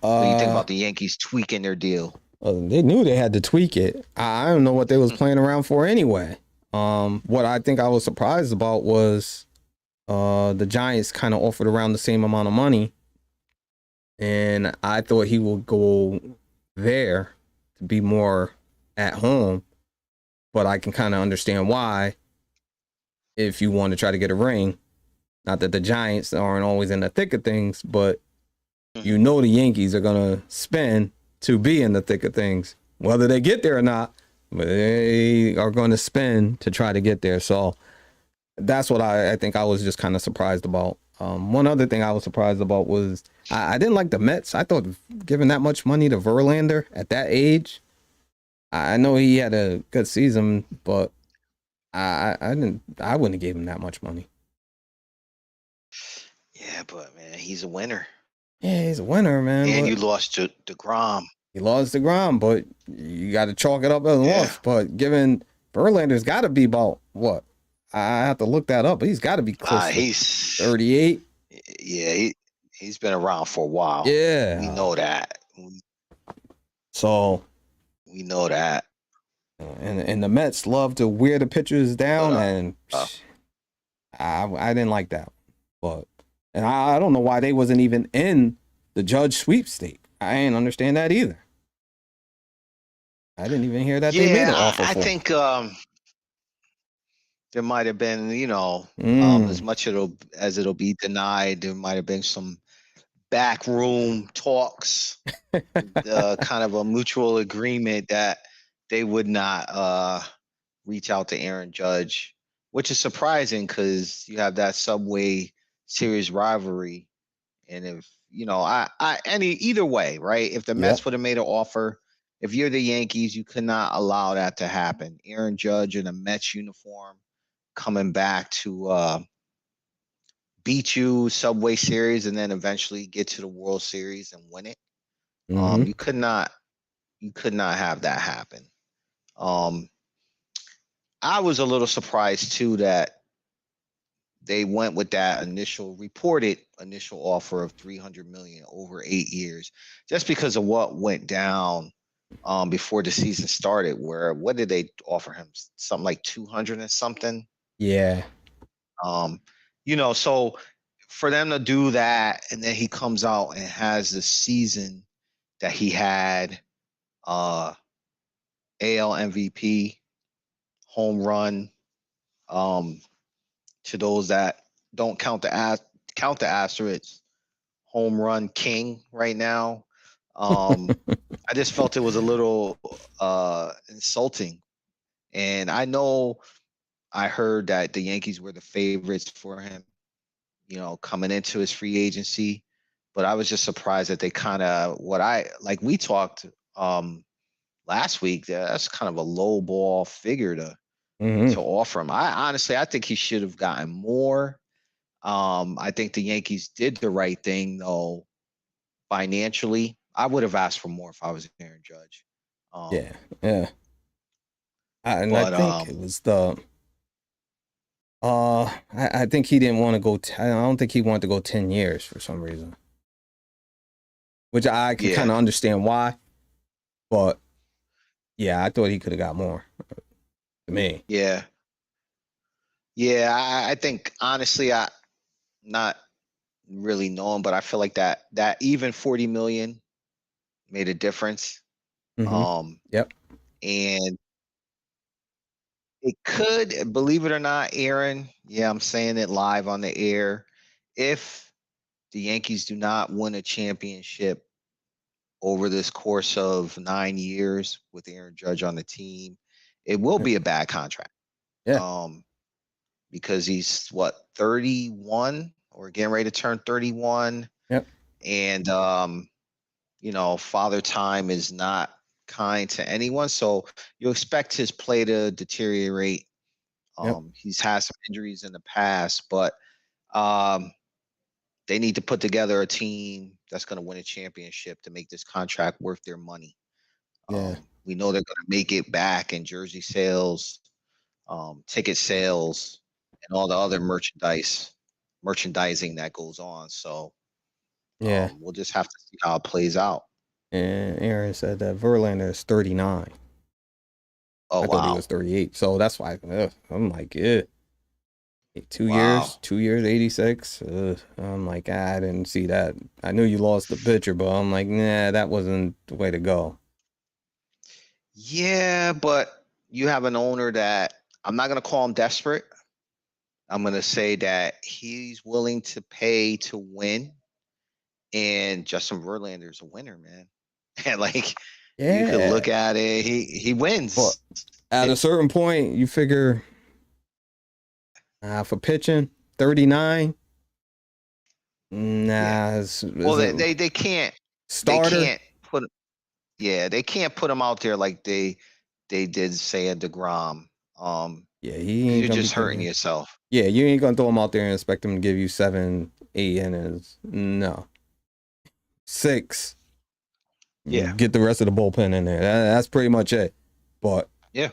What do you think about the Yankees tweaking their deal? They knew they had to tweak it. I don't know what they was playing around for anyway. What I think I was surprised about was the Giants kind of offered around the same amount of money, and I thought he would go there to be more at home, but I can kind of understand why if you want to try to get a ring. Not that the Giants aren't always in the thick of things, but you know the Yankees are going to spend to be in the thick of things. Whether they get there or not, but they are going to spend to try to get there. So that's what I think I was just kind of surprised about. One other thing I was surprised about was I didn't like the Mets. I thought giving that much money to Verlander at that age, I know he had a good season, but I wouldn't have gave him that much money. Yeah, but man, he's a winner. Yeah, he's a winner, man. And you lost to DeGrom. He lost DeGrom, but you got to chalk it up as a loss. But given Verlander's got to be about what? I have to look that up, but he's got to be close to 38. Yeah, he's been around for a while. Yeah. We know that. So. We know that. And the Mets love to wear the pitchers down, and I didn't like that. But and I don't know why they wasn't even in the Judge sweepstake. I didn't understand that either. I didn't even hear that they made an offer for. I think there might have been, as much as it'll be denied, there might have been some backroom talks, kind of a mutual agreement that they would not reach out to Aaron Judge, which is surprising because you have that Subway Series rivalry. And if, either way, right? If the Mets would have made an offer, if you're the Yankees, you could not allow that to happen. Aaron Judge in a Mets uniform coming back to beat you Subway Series and then eventually get to the World Series and win it. You could not have that happen. I was a little surprised too that they went with that reported initial offer of $300 million over 8 years, just because of what went down before the season started. What did they offer him? Something like 200 and something. Yeah. So for them to do that, and then he comes out and has the season that he had, AL MVP, home run. To those that don't count the asterisks, home run king right now. I just felt it was a little insulting. And I know I heard that the Yankees were the favorites for him, coming into his free agency. But I was just surprised that they kind of, we talked last week, that's kind of a low ball figure to Mm-hmm. to offer him. I think he should have gotten more. I think the Yankees did the right thing though financially. I would have asked for more if I was Aaron Judge. Yeah, Um, yeah. And I but think it was the I think he didn't want to go. I don't think he wanted to go 10 years for some reason, which I can kind yeah, of understand why. But yeah, I thought he could have got more. To me, yeah, yeah. I think honestly, I not really know him, but I feel like that even 40 million made a difference. mm-hmm. Um, Yep, and it could, believe it or not, Aaron. Yeah, I'm saying it live on the air. If the Yankees do not win a championship over this course of 9 years with Aaron Judge on the team, it will be a bad contract. yeah, Um, because he's what 31 or getting ready to turn 31, yep, and father time is not kind to anyone, so you expect his play to deteriorate. yep, He's had some injuries in the past, but um, they need to put together a team that's going to win a championship to make this contract worth their money. yeah, We know they're going to make it back in jersey sales, ticket sales, and all the other merchandising that goes on. So yeah. we'll just have to see how it plays out. And Aaron said that Verlander is 39. Oh I thought he wow, was 38. So that's why I'm like, yeah. Two wow. years, 2 years, 86. I'm like, I didn't see that. I knew you lost the pitcher, but I'm like, nah, that wasn't the way to go. Yeah, but you have an owner that I'm not going to call him desperate. I'm going to say that he's willing to pay to win, and Justin Verlander's a winner, man. And like you could Yeah. look at it, he But wins. at a certain point, you figure for pitching, 39, Yeah. nah, Well, isn't they can't they starter. can't put yeah, they can't put him out there like they did say a DeGrom. Yeah, he Because ain't you're gonna be just hurting giving. yourself. Yeah, you ain't gonna throw him out there and expect him to give you 7, 8 innings. No, 6. Yeah. Get the rest of the bullpen in there. That's pretty much it. But Yeah.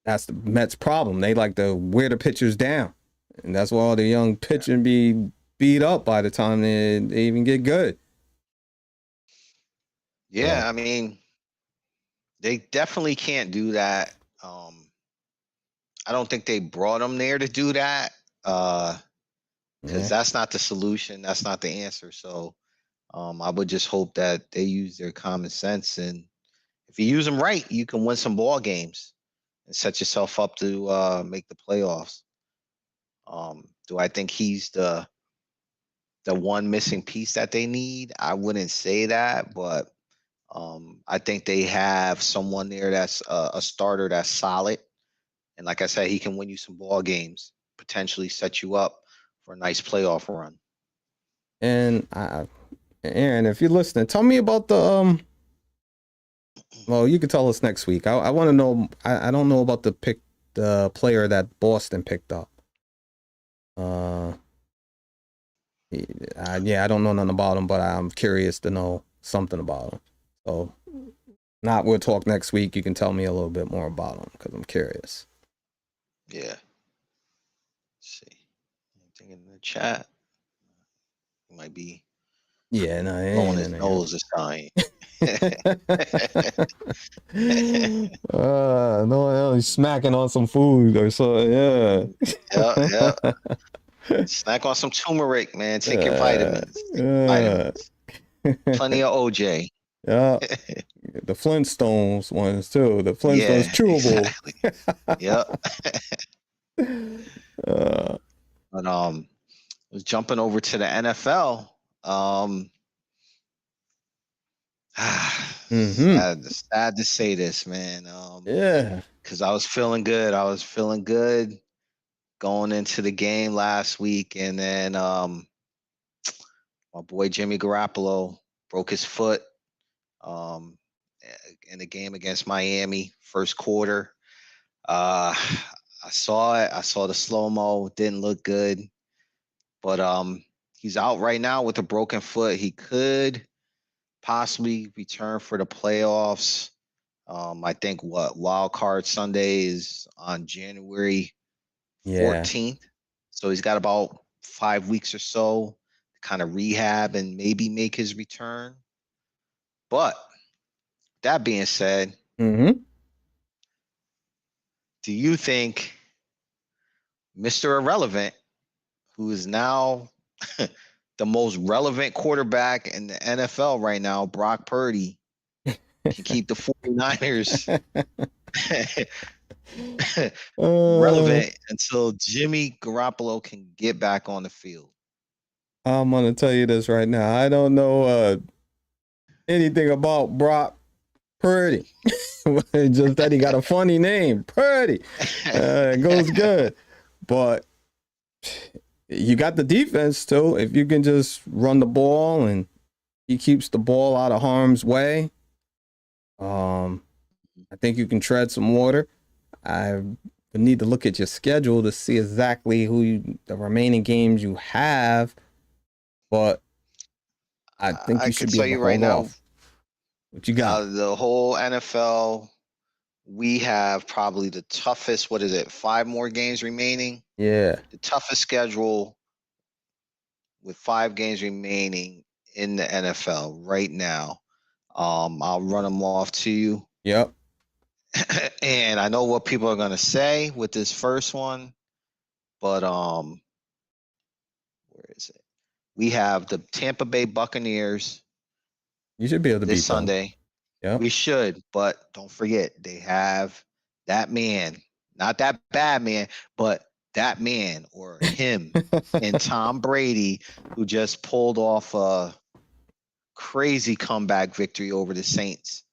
that's the Mets' problem. They like to wear the pitchers down, and that's why all the young pitching be beat up by the time they even get good. Yeah, So I mean, they definitely can't do that. I don't think they brought him there to do that. Because yeah, that's not the solution. That's not the answer. So I would just hope that they use their common sense, and if you use them right, you can win some ball games and set yourself up to make the playoffs. Do I think he's the one missing piece that they need? I wouldn't say that, but I think they have someone there that's a starter that's solid, and like I said, he can win you some ball games, potentially set you up for a nice playoff run. and Aaron, if you're listening, tell me about the. Well, you can tell us next week. I want to know. I don't know about the player that Boston picked up. Uh, yeah, I don't know nothing about him, but I'm curious to know something about him. So, not we'll talk next week. You can tell me a little bit more about him because I'm curious. Yeah. Let's see. Anything in the chat? He might be Yeah, no, it blowing ain't his in there. nose this time. No, he's smacking on some food or so. Yeah. Yeah, yeah. Snack on some turmeric, man. Take your Uh, vitamins. Take your uh, vitamins. Plenty of OJ. yeah. The Flintstones ones too. The Flintstones Yeah, chewable. exactly. Yep. uh, But was jumping over to the NFL. Um, mm-hmm. sad to say this, man. Yeah. Because I was feeling good. I was feeling good going into the game last week, and then my boy Jimmy Garoppolo broke his foot um, in the game against Miami, first quarter. Uh, I saw it. I saw the slow-mo. Didn't look good. But he's out right now with a broken foot. He could possibly return for the playoffs. I think Wild Card Sunday is on January Yeah. 14th. So he's got about 5 weeks or so to kind of rehab and maybe make his return. But that being said, Mm-hmm. do you think Mr. Irrelevant, who is now the most relevant quarterback in the NFL right now, Brock Purdy, can keep the 49ers uh, relevant until Jimmy Garoppolo can get back on the field? I'm gonna tell you this right now. I don't know anything about Brock Purdy. Just that he got a funny name, Purdy. It goes good, but you got the defense too. If you can just run the ball and he keeps the ball out of harm's way, I think you can tread some water. I would need to look at your schedule to see exactly the remaining games you have, but I think I you can should be tell able you to right hold now, off. What you got? the whole NFL, we have probably the toughest. What is it? 5 more games remaining. Yeah. The toughest schedule with 5 games remaining in the NFL right now. I'll run them off to you. Yep. And I know what people are going to say with this first one, but where is it? We have the Tampa Bay Buccaneers You should be able to this beat them. Sunday. Yep. We should, but don't forget they have that man, not that bad man, but that man or him and Tom Brady, who just pulled off a crazy comeback victory over the Saints.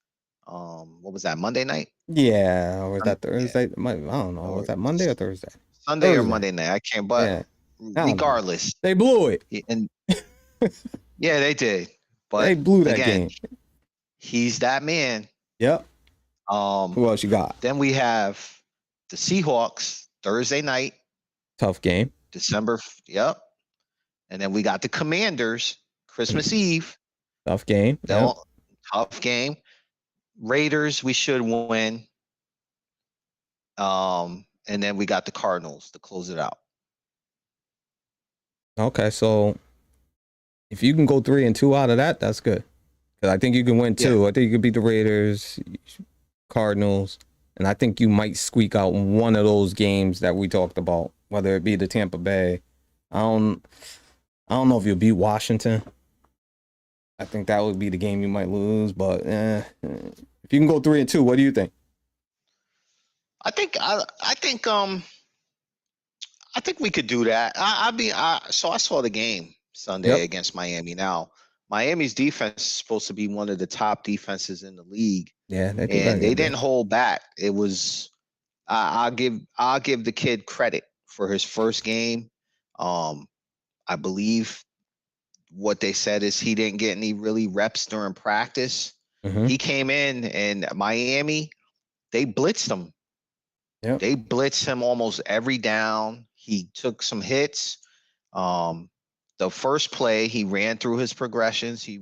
What was that, Monday night? Yeah. Or was that Yeah, Thursday? I don't know. Was or that Monday or Thursday? Sunday or Thursday. Monday night? I can't, but Yeah. I don't know. regardless, They blew it. and yeah, they did. They But blew that again, game. he's that man. Yep. Um, Who else you got? then we have the Seahawks Thursday night, Tough game. December. Yep. And then we got the Commanders Christmas Eve. Tough game. Yep. They'll tough game. Raiders, we should win. And then we got the Cardinals to close it out. Okay, so if you can go 3-2 out of that, that's good. Because I think you can win two. I think you could beat the Raiders, Cardinals, and I think you might squeak out one of those games that we talked about, whether it be the Tampa Bay. I don't know if you'll beat Washington. I think that would be the game you might lose, but if you can go 3-2, what do you think? I think we could do that. So I saw the game Sunday against Miami. Now, Miami's defense is supposed to be one of the top defenses in the league. Yeah, and they didn't hold back. It was I'll give the kid credit for his first game. I believe what they said is he didn't get any really reps during practice. Mm-hmm. He came in and Miami, they blitzed him. Yep. They blitzed him almost every down. He took some hits. The first play, he ran through his progressions. He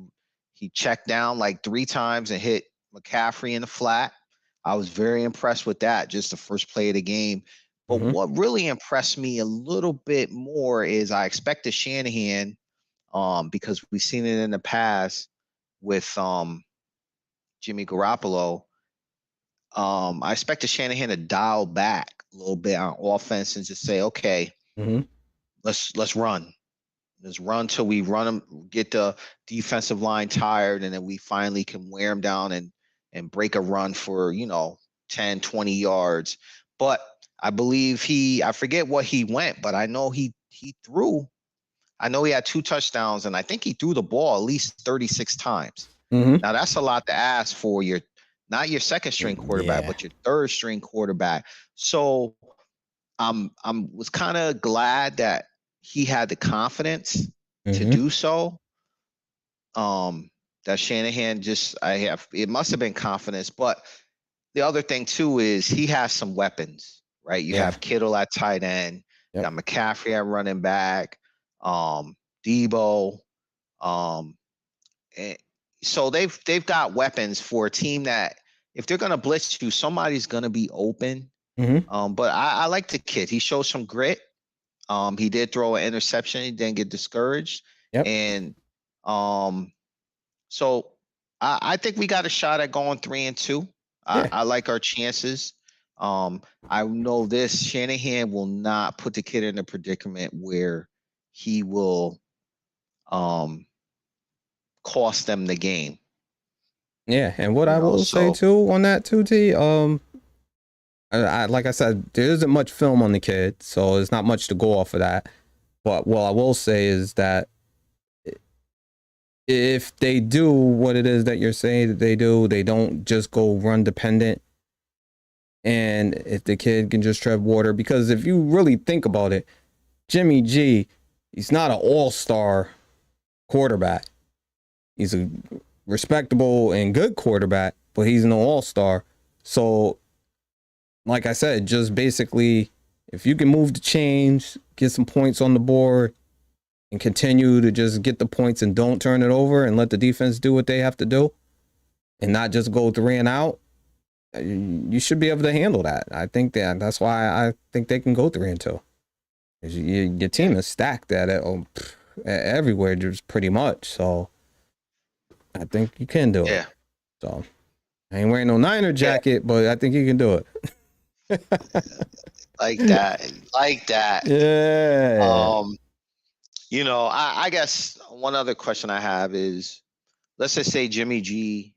checked down like 3 times and hit McCaffrey in the flat. I was very impressed with that, just the first play of the game. But what really impressed me a little bit more is I expected Shanahan, because we've seen it in the past with Jimmy Garoppolo. I expected Shanahan to dial back a little bit on offense and just say, okay, let's run. Let's run till we run them, get the defensive line tired, and then we finally can wear them down and break a run for, 10, 20 yards. But I believe I forget what he went, but I know he threw. I know he had 2 touchdowns, and I think he threw the ball at least 36 times. Now, that's a lot to ask for not your second string quarterback, but your third string quarterback. So was kind of glad that he had the confidence to do so. That Shanahan it must have been confidence, but the other thing too is he has some weapons, right? You Yeah. have Kittle at tight end, you Yep. got McCaffrey at running back, Debo, and so they've got weapons for a team that if they're gonna blitz you, somebody's gonna be open. Mm-hmm. But I like the kid. He showed some grit. He did throw an interception. He didn't get discouraged, Yep. and so I think we got a shot at going 3-2. Yeah. I like our chances. I know this Shanahan will not put the kid in a predicament where he will cost them the game. Yeah. And what You I know, will say so too on that too, T, I like I said, there isn't much film on the kid, so there's not much to go off of that. But what I will say is that if they do what it is that you're saying that they do, they don't just go run dependent. And if the kid can just tread water, because if you really think about it, Jimmy G, he's not an all-star quarterback. He's a respectable and good quarterback, but he's no all-star. So, like I said, just basically, if you can move the chains, get some points on the board, and continue to just get the points and don't turn it over and let the defense do what they have to do and not just go 3 and out, you should be able to handle that. I think that's why I think they can go 3-2. Your team is stacked at everywhere, just pretty much. So I think you can do it. So I ain't wearing no Niner jacket, but I think you can do it. like that. Yeah. You know, I guess one other question I have is, let's just say Jimmy GQ,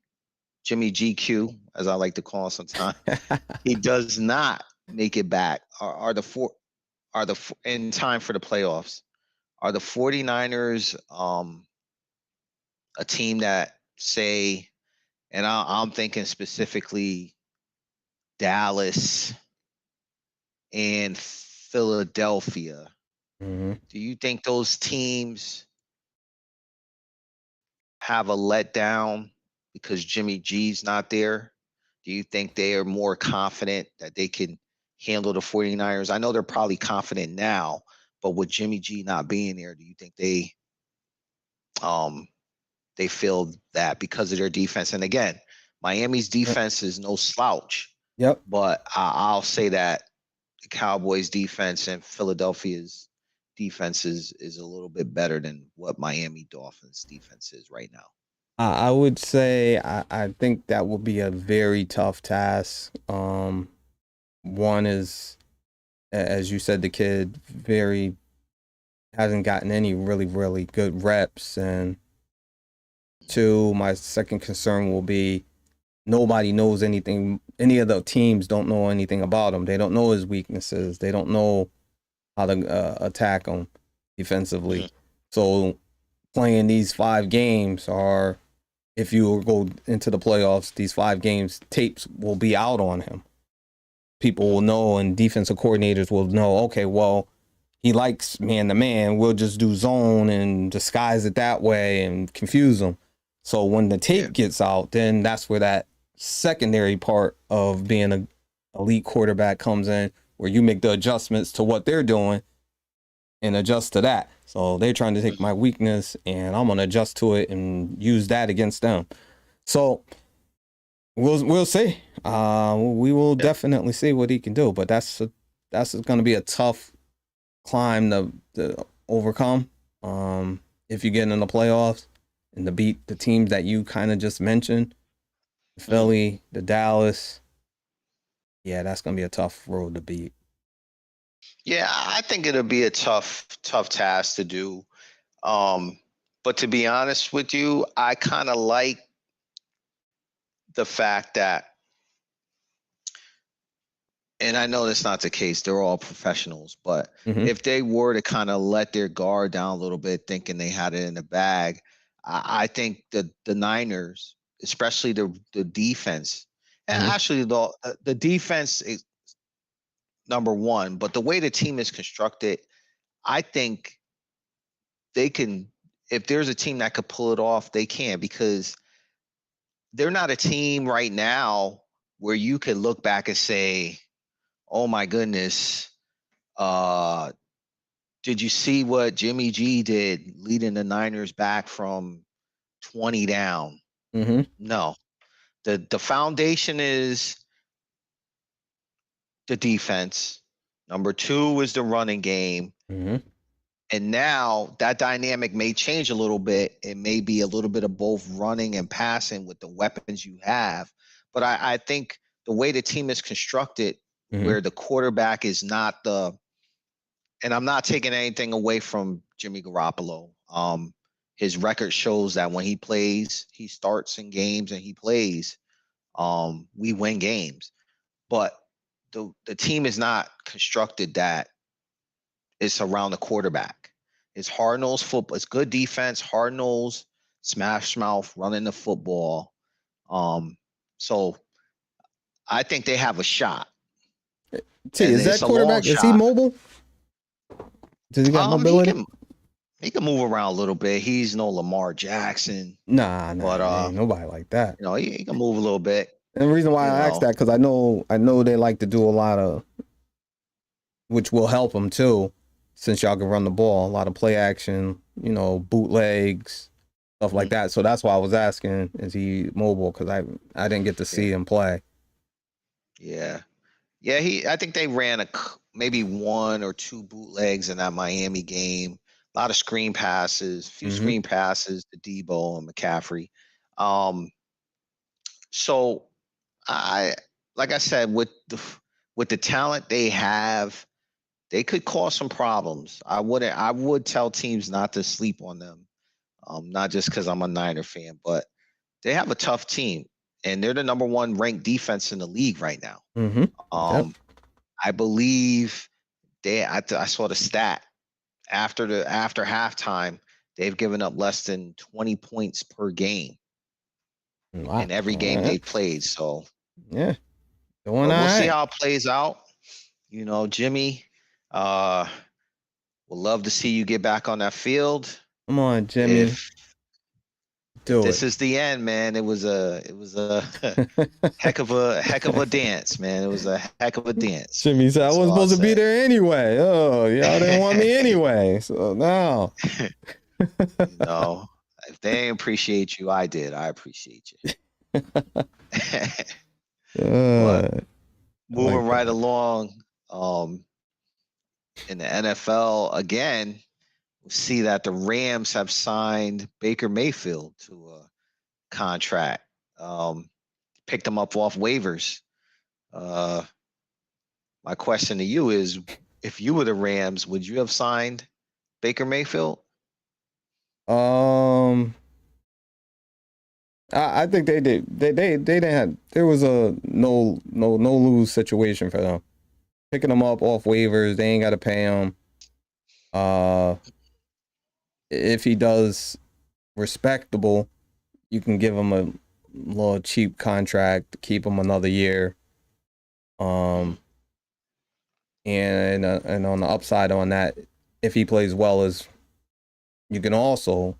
as I like to call him sometimes, he does not make it back. In time for the playoffs? Are the 49ers a team that say, and I'm thinking specifically Dallas and Philadelphia. Mm-hmm. Do you think those teams have a letdown because Jimmy G's not there? Do you think they are more confident that they can handle the 49ers? I know they're probably confident now, but with Jimmy G not being there, do you think they feel that because of their defense? And again, Miami's defense is no slouch. Yep. But I'll say that the Cowboys defense and Philadelphia's defense is a little bit better than what Miami Dolphins defense is right now. I would say I think that will be a very tough task. One is, as you said, the kid hasn't gotten any really, really good reps. And two, my second concern will be nobody knows anything. Any of the teams don't know anything about him. They don't know his weaknesses. They don't know how to attack him defensively. Mhm. So playing these 5 games are, if you go into the playoffs, these 5 games, tapes will be out on him. People will know, and defensive coordinators will know, okay, well, he likes man-to-man. We'll just do zone and disguise it that way and confuse him. So when the tape gets out, then that's where that secondary part of being an elite quarterback comes in, where you make the adjustments to what they're doing and adjust to that. So they're trying to take my weakness and I'm going to adjust to it and use that against them. So we'll see. We will definitely see what he can do, but that's going to be a tough climb to overcome. If you get in the playoffs and to beat the teams that you kind of just mentioned, the Philly, the Dallas, yeah, that's going to be a tough road to beat. Yeah, I think it'll be a tough task to do. But to be honest with you, I kind of like the fact that, and I know that's not the case, they're all professionals, but if they were to kind of let their guard down a little bit, thinking they had it in the bag, I think the Niners, especially the defense, and actually the defense is number one, but the way the team is constructed, I think they can, if there's a team that could pull it off, they can, because they're not a team right now where you could look back and say, oh my goodness. Did you see what Jimmy G did leading the Niners back from 20 down? Mm-hmm. No. The foundation is the defense. Number 2 is the running game. Mm-hmm. And now that dynamic may change a little bit. It may be a little bit of both running and passing with the weapons you have. But I think the way the team is constructed, where the quarterback is not and I'm not taking anything away from Jimmy Garoppolo. His record shows that when he plays, he starts in games and he plays. We win games. But the team is not constructed that it's around the quarterback. It's hard-nosed football. It's good defense, hard-nosed, smash mouth, running the football. So I think they have a shot. T, is that quarterback? Is he mobile? Does he got mobility? He can move around a little bit. He's no Lamar Jackson. Nah, but ain't nobody like that. You know, he can move a little bit. And the reason why I asked that, because I know they like to do a lot of, which will help them too, since y'all can run the ball, a lot of play action, you know, bootlegs, stuff like that. So that's why I was asking, is he mobile? Because I didn't get to see him play. Yeah. I think they ran maybe 1 or 2 bootlegs in that Miami game. A lot of screen passes, few screen passes to Debo and McCaffrey. So like I said, with the talent they have, they could cause some problems. I would tell teams not to sleep on them. Not just because I'm a Niner fan, but they have a tough team, and they're the number 1 ranked defense in the league right now. I believe I saw the stat after halftime, they've given up less than 20 points per game in every game they've played. So yeah, we'll see how it plays out. You know, Jimmy, we'll love to see you get back on that field. Come on, Jimmy. If this is the end, man. It was a heck of a dance, man. It was a heck of a dance. Jimmy said I wasn't supposed to be there anyway. Oh, y'all didn't want me anyway. So now. No, if they didn't appreciate you, I did. I appreciate you. But moving right along, in the NFL again, we see that the Rams have signed Baker Mayfield to a contract. Picked him up off waivers. My question to you is, if you were the Rams, would you have signed Baker Mayfield? I think they did. They didn't have. There was a no lose situation for them. Picking them up off waivers, they ain't got to pay him. If he does respectable, you can give him a little cheap contract to keep him another year. And on the upside on that, if he plays well, you can also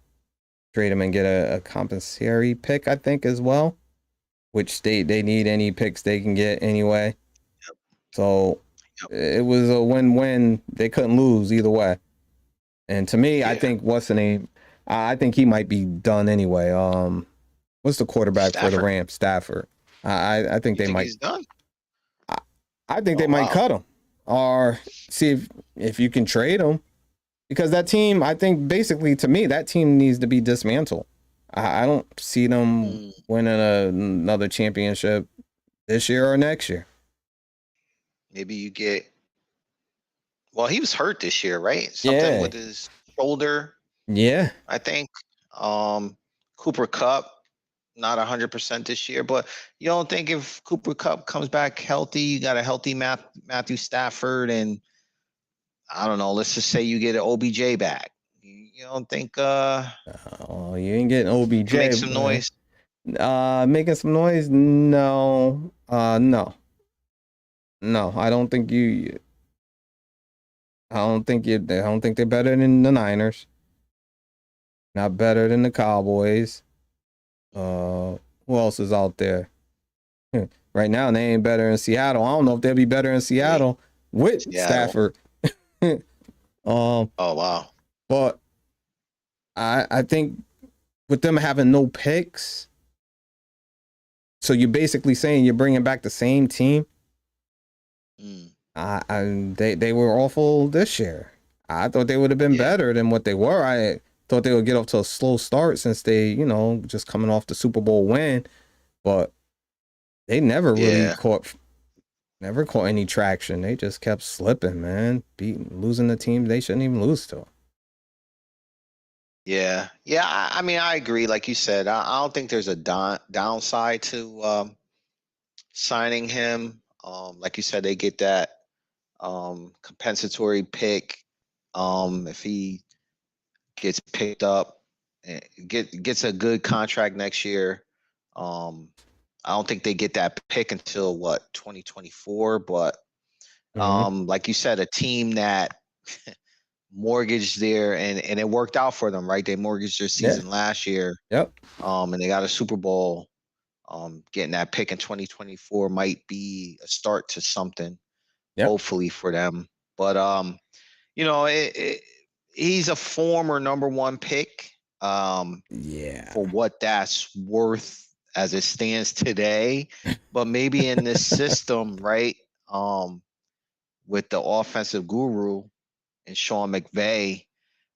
trade him and get a compensatory pick, I think, as well, which they need any picks they can get anyway. So it was a win-win. They couldn't lose either way. And to me, I think what's the name? I think he might be done anyway. What's the quarterback for the Rams? Stafford. I think they might. He's done? I think they might cut him or see if you can trade him, because that team, I think basically to me, that team needs to be dismantled. I don't see them winning another championship this year or next year. Maybe you get. Well, he was hurt this year, right? Something with his shoulder. Yeah, I think. Cooper Kupp, not 100% this year, but you don't think if Cooper Kupp comes back healthy, you got a healthy Matthew Stafford, and I don't know, let's just say you get an OBJ back. You don't think oh, you ain't getting OBJ. Make some noise. Making some noise? No. No. I don't think they're better than the Niners. Not better than the Cowboys. Who else is out there? Right now, they ain't better in Seattle. I don't know if they'll be better in Seattle with Seattle. Stafford. Oh wow. But I think with them having no picks, so you're basically saying you're bringing back the same team. Mm, They were awful this year. I thought they would have been yeah. better than what they were. I thought they would get off to a slow start since they, just coming off the Super Bowl win, but they never really Yeah. never caught any traction. They just kept slipping, man, losing the team they shouldn't even lose to. Yeah. Yeah. I mean, I agree. Like you said, I don't think there's a downside to signing him. Like you said, they get that compensatory pick. If he gets picked up, gets a good contract next year. Um, I don't think they get that pick until what 2024. But Mm-hmm. like you said, a team that mortgaged their and it worked out for them, right? They mortgaged their Yeah. season last year, Yep. and they got a Super Bowl. Getting that pick in 2024 might be a start to something, Yep. hopefully for them. But he's a former number one pick. Yeah. For what that's worth as it stands today, but maybe in this system, right? With the offensive guru and Sean McVay,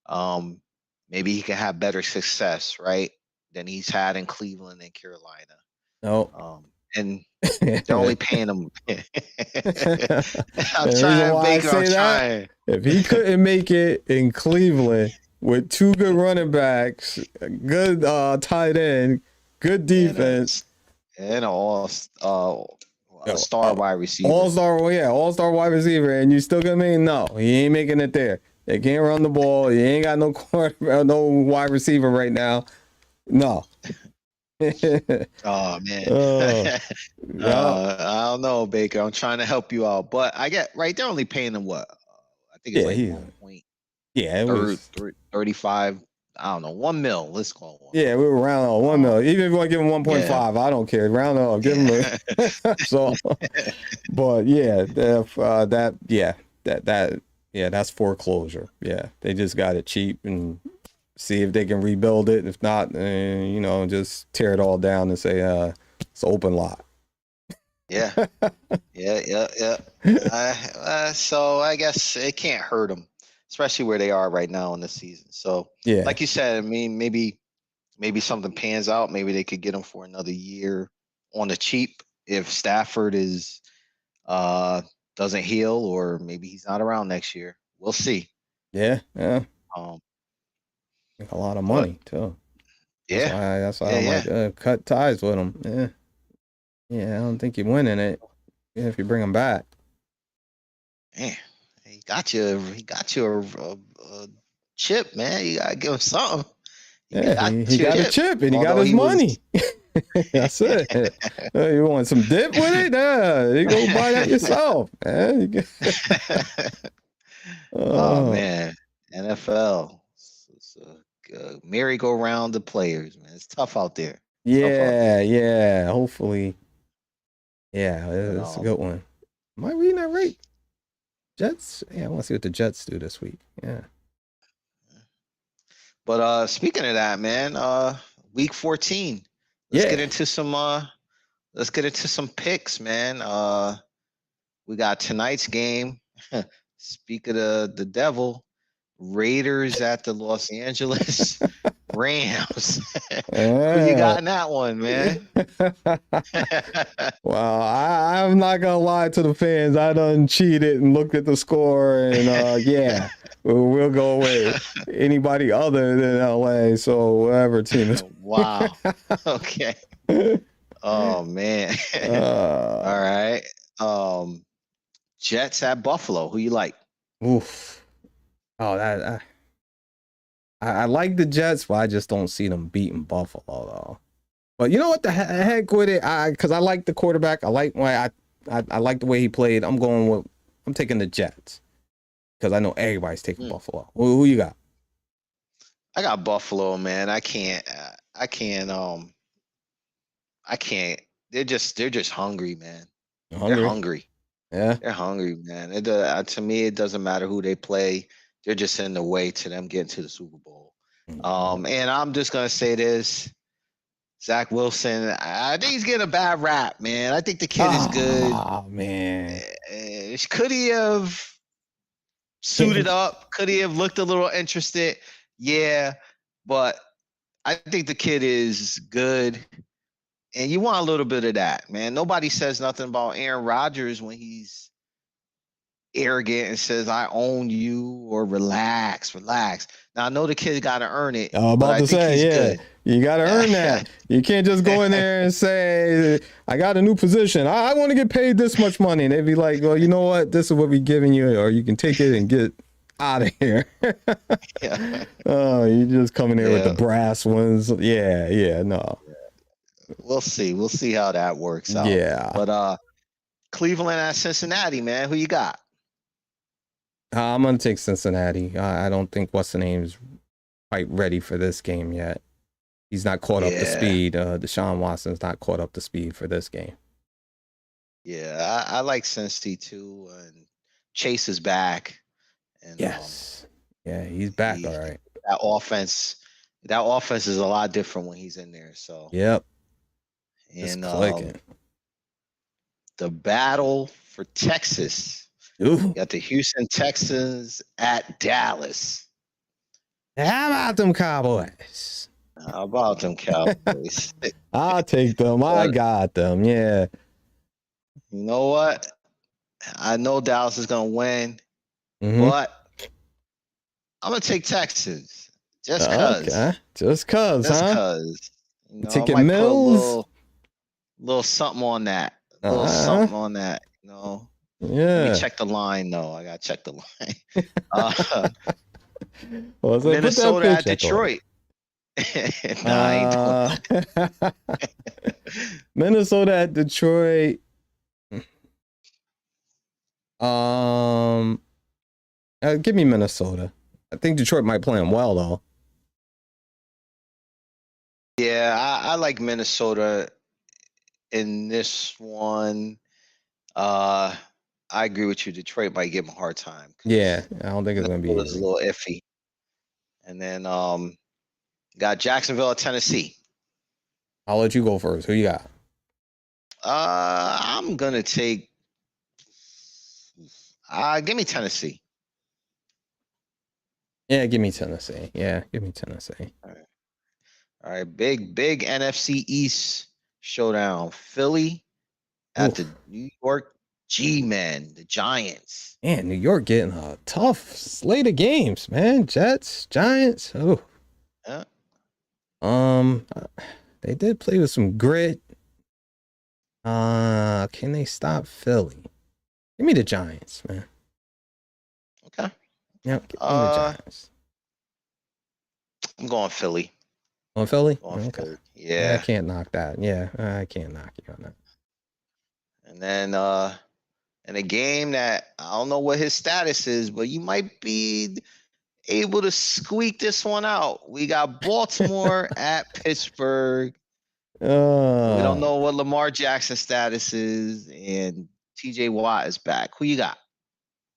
um, maybe he can have better success, right, than he's had in Cleveland and Carolina. No. And they're only paying him. I'm The reason trying, why I Baker. I'm say that, trying. if he couldn't make it in Cleveland with two good running backs, good tight end, good defense, And a yo, star wide receiver. all-star wide receiver, and you still gonna make no, he ain't making it there. They can't run the ball. You ain't got no no wide receiver right now. No. Oh man. Yeah. I don't know, Baker. I'm trying to help you out, but I get right. They're only paying him what? I think it's Yeah, like he. 1.35. It was. I don't know, 1 mil. Let's call it 1 Yeah, mil. we were round up 1 mil. Even if you want to give him 1.5, Yeah. I don't care. Round up, give him a. So, but yeah, that's foreclosure. Yeah, they just got it cheap and see if they can rebuild it. If not, just tear it all down and say it's an open lot. Yeah. So I guess it can't hurt them, especially where they are right now in the season. So, Yeah, like you said, I mean, maybe something pans out. Maybe they could get him for another year on the cheap if Stafford doesn't heal, or maybe he's not around next year. We'll see. yeah. Um, Make a lot of but money too. yeah, That's why yeah, I'm yeah. like cut ties with him. Yeah. I don't think you're winning it if you bring him back. Man, he got you. He got you a chip, man. You gotta give him something. He Yeah, got he you a got a chip. chip and he got Although his he was, money. That's it. You want some dip with it? Yeah, you go buy that yourself, man. oh man, NFL. It's a merry-go-round of players, man. It's tough out there. Tough out there. Yeah. Hopefully, yeah, But it's a good one. Am I reading that right? Jets. Yeah, I want to see what the Jets do this week. Yeah. Speaking of that, man, week 14. Let's get Yeah. into some picks, man. We got tonight's game. Speak of the devil, Raiders at the Los Angeles Rams. Who you got in that one, man? Well, I'm not gonna lie to the fans. I done cheated and looked at the score, and yeah, we'll go with anybody other than LA. So whatever team is. Wow. Okay. Oh man. All right. Jets at Buffalo. Who you like? Oof. Oh, I like the Jets, but I just don't see them beating Buffalo though. But you know what? The heck with it, because I like the quarterback. I like I like the way he played. I'm taking the Jets because I know everybody's taking Buffalo. Who you got? I got Buffalo, man. I can't they're just hungry, man. They're Hungry. hungry. Yeah. They're hungry, man. To me, it doesn't matter who they play. They're just in the way to them getting to the Super Bowl. And I'm just gonna say this: Zach Wilson. I think he's getting a bad rap, man. I think the kid is good. Oh man. Could he have suited up? Could he have looked a little interested? Yeah, but I think the kid is good. And you want a little bit of that, man. Nobody says nothing about Aaron Rodgers when he's arrogant and says, I own you, or relax. Now, I know the kid got to earn it. I'm about to say, yeah, good. You got to earn that. You can't just go in there and say, I got a new position. I want to get paid this much money. And they'd be like, well, you know what? This is what we're giving you, or you can take it and get out of here. Oh, you just coming here with the brass ones. Yeah, no. We'll see. We'll see how that works out. Yeah. But Cleveland at Cincinnati, man. Who you got? I'm going to take Cincinnati. I don't think what's the name's quite ready for this game yet. He's not caught up to speed. Deshaun Watson's not caught up to speed for this game. Yeah, I like Cincy too. And Chase is back. And, yes. Yeah, he's back. All right. That offense is a lot different when he's in there. So. Yep. And the battle for Texas. Ooh. Got the Houston Texans at Dallas. How about them Cowboys? How about them Cowboys? I'll take them. I got them. Yeah. You know what? I know Dallas is going to win, but I'm going to take Texas. Just because. Okay. Just because, huh? Just because. You know, Taking Mills? Little something on that. Something on that. You know? Yeah. Let me check the line, though. I got to check the line. Minnesota at Detroit. Minnesota at Detroit. Give me Minnesota. I think Detroit might play them well, though. Yeah, I like Minnesota in this one. I agree with you. Detroit might give them a hard time. Yeah, I don't think it's going to be easy. A little iffy. And then got Jacksonville at Tennessee. I'll let you go first. Who you got? I'm going to take give me Tennessee. Yeah, give me Tennessee. All right, big NFC East showdown. Philly at the New York G-Men, the Giants. Man, New York getting a tough slate of games, man. Jets, Giants. Oh. Yeah. They did play with some grit. Can they stop Philly? Give me the Giants, man. Okay. Yep, give me the Giants. I'm going Philly. On Philly? Philly. Yeah. I can't knock that. Yeah, I can't knock you on that. And then in a game that I don't know what his status is, but you might be able to squeak this one out. We got Baltimore at Pittsburgh. We don't know what Lamar Jackson's status is, and TJ Watt is back. Who you got?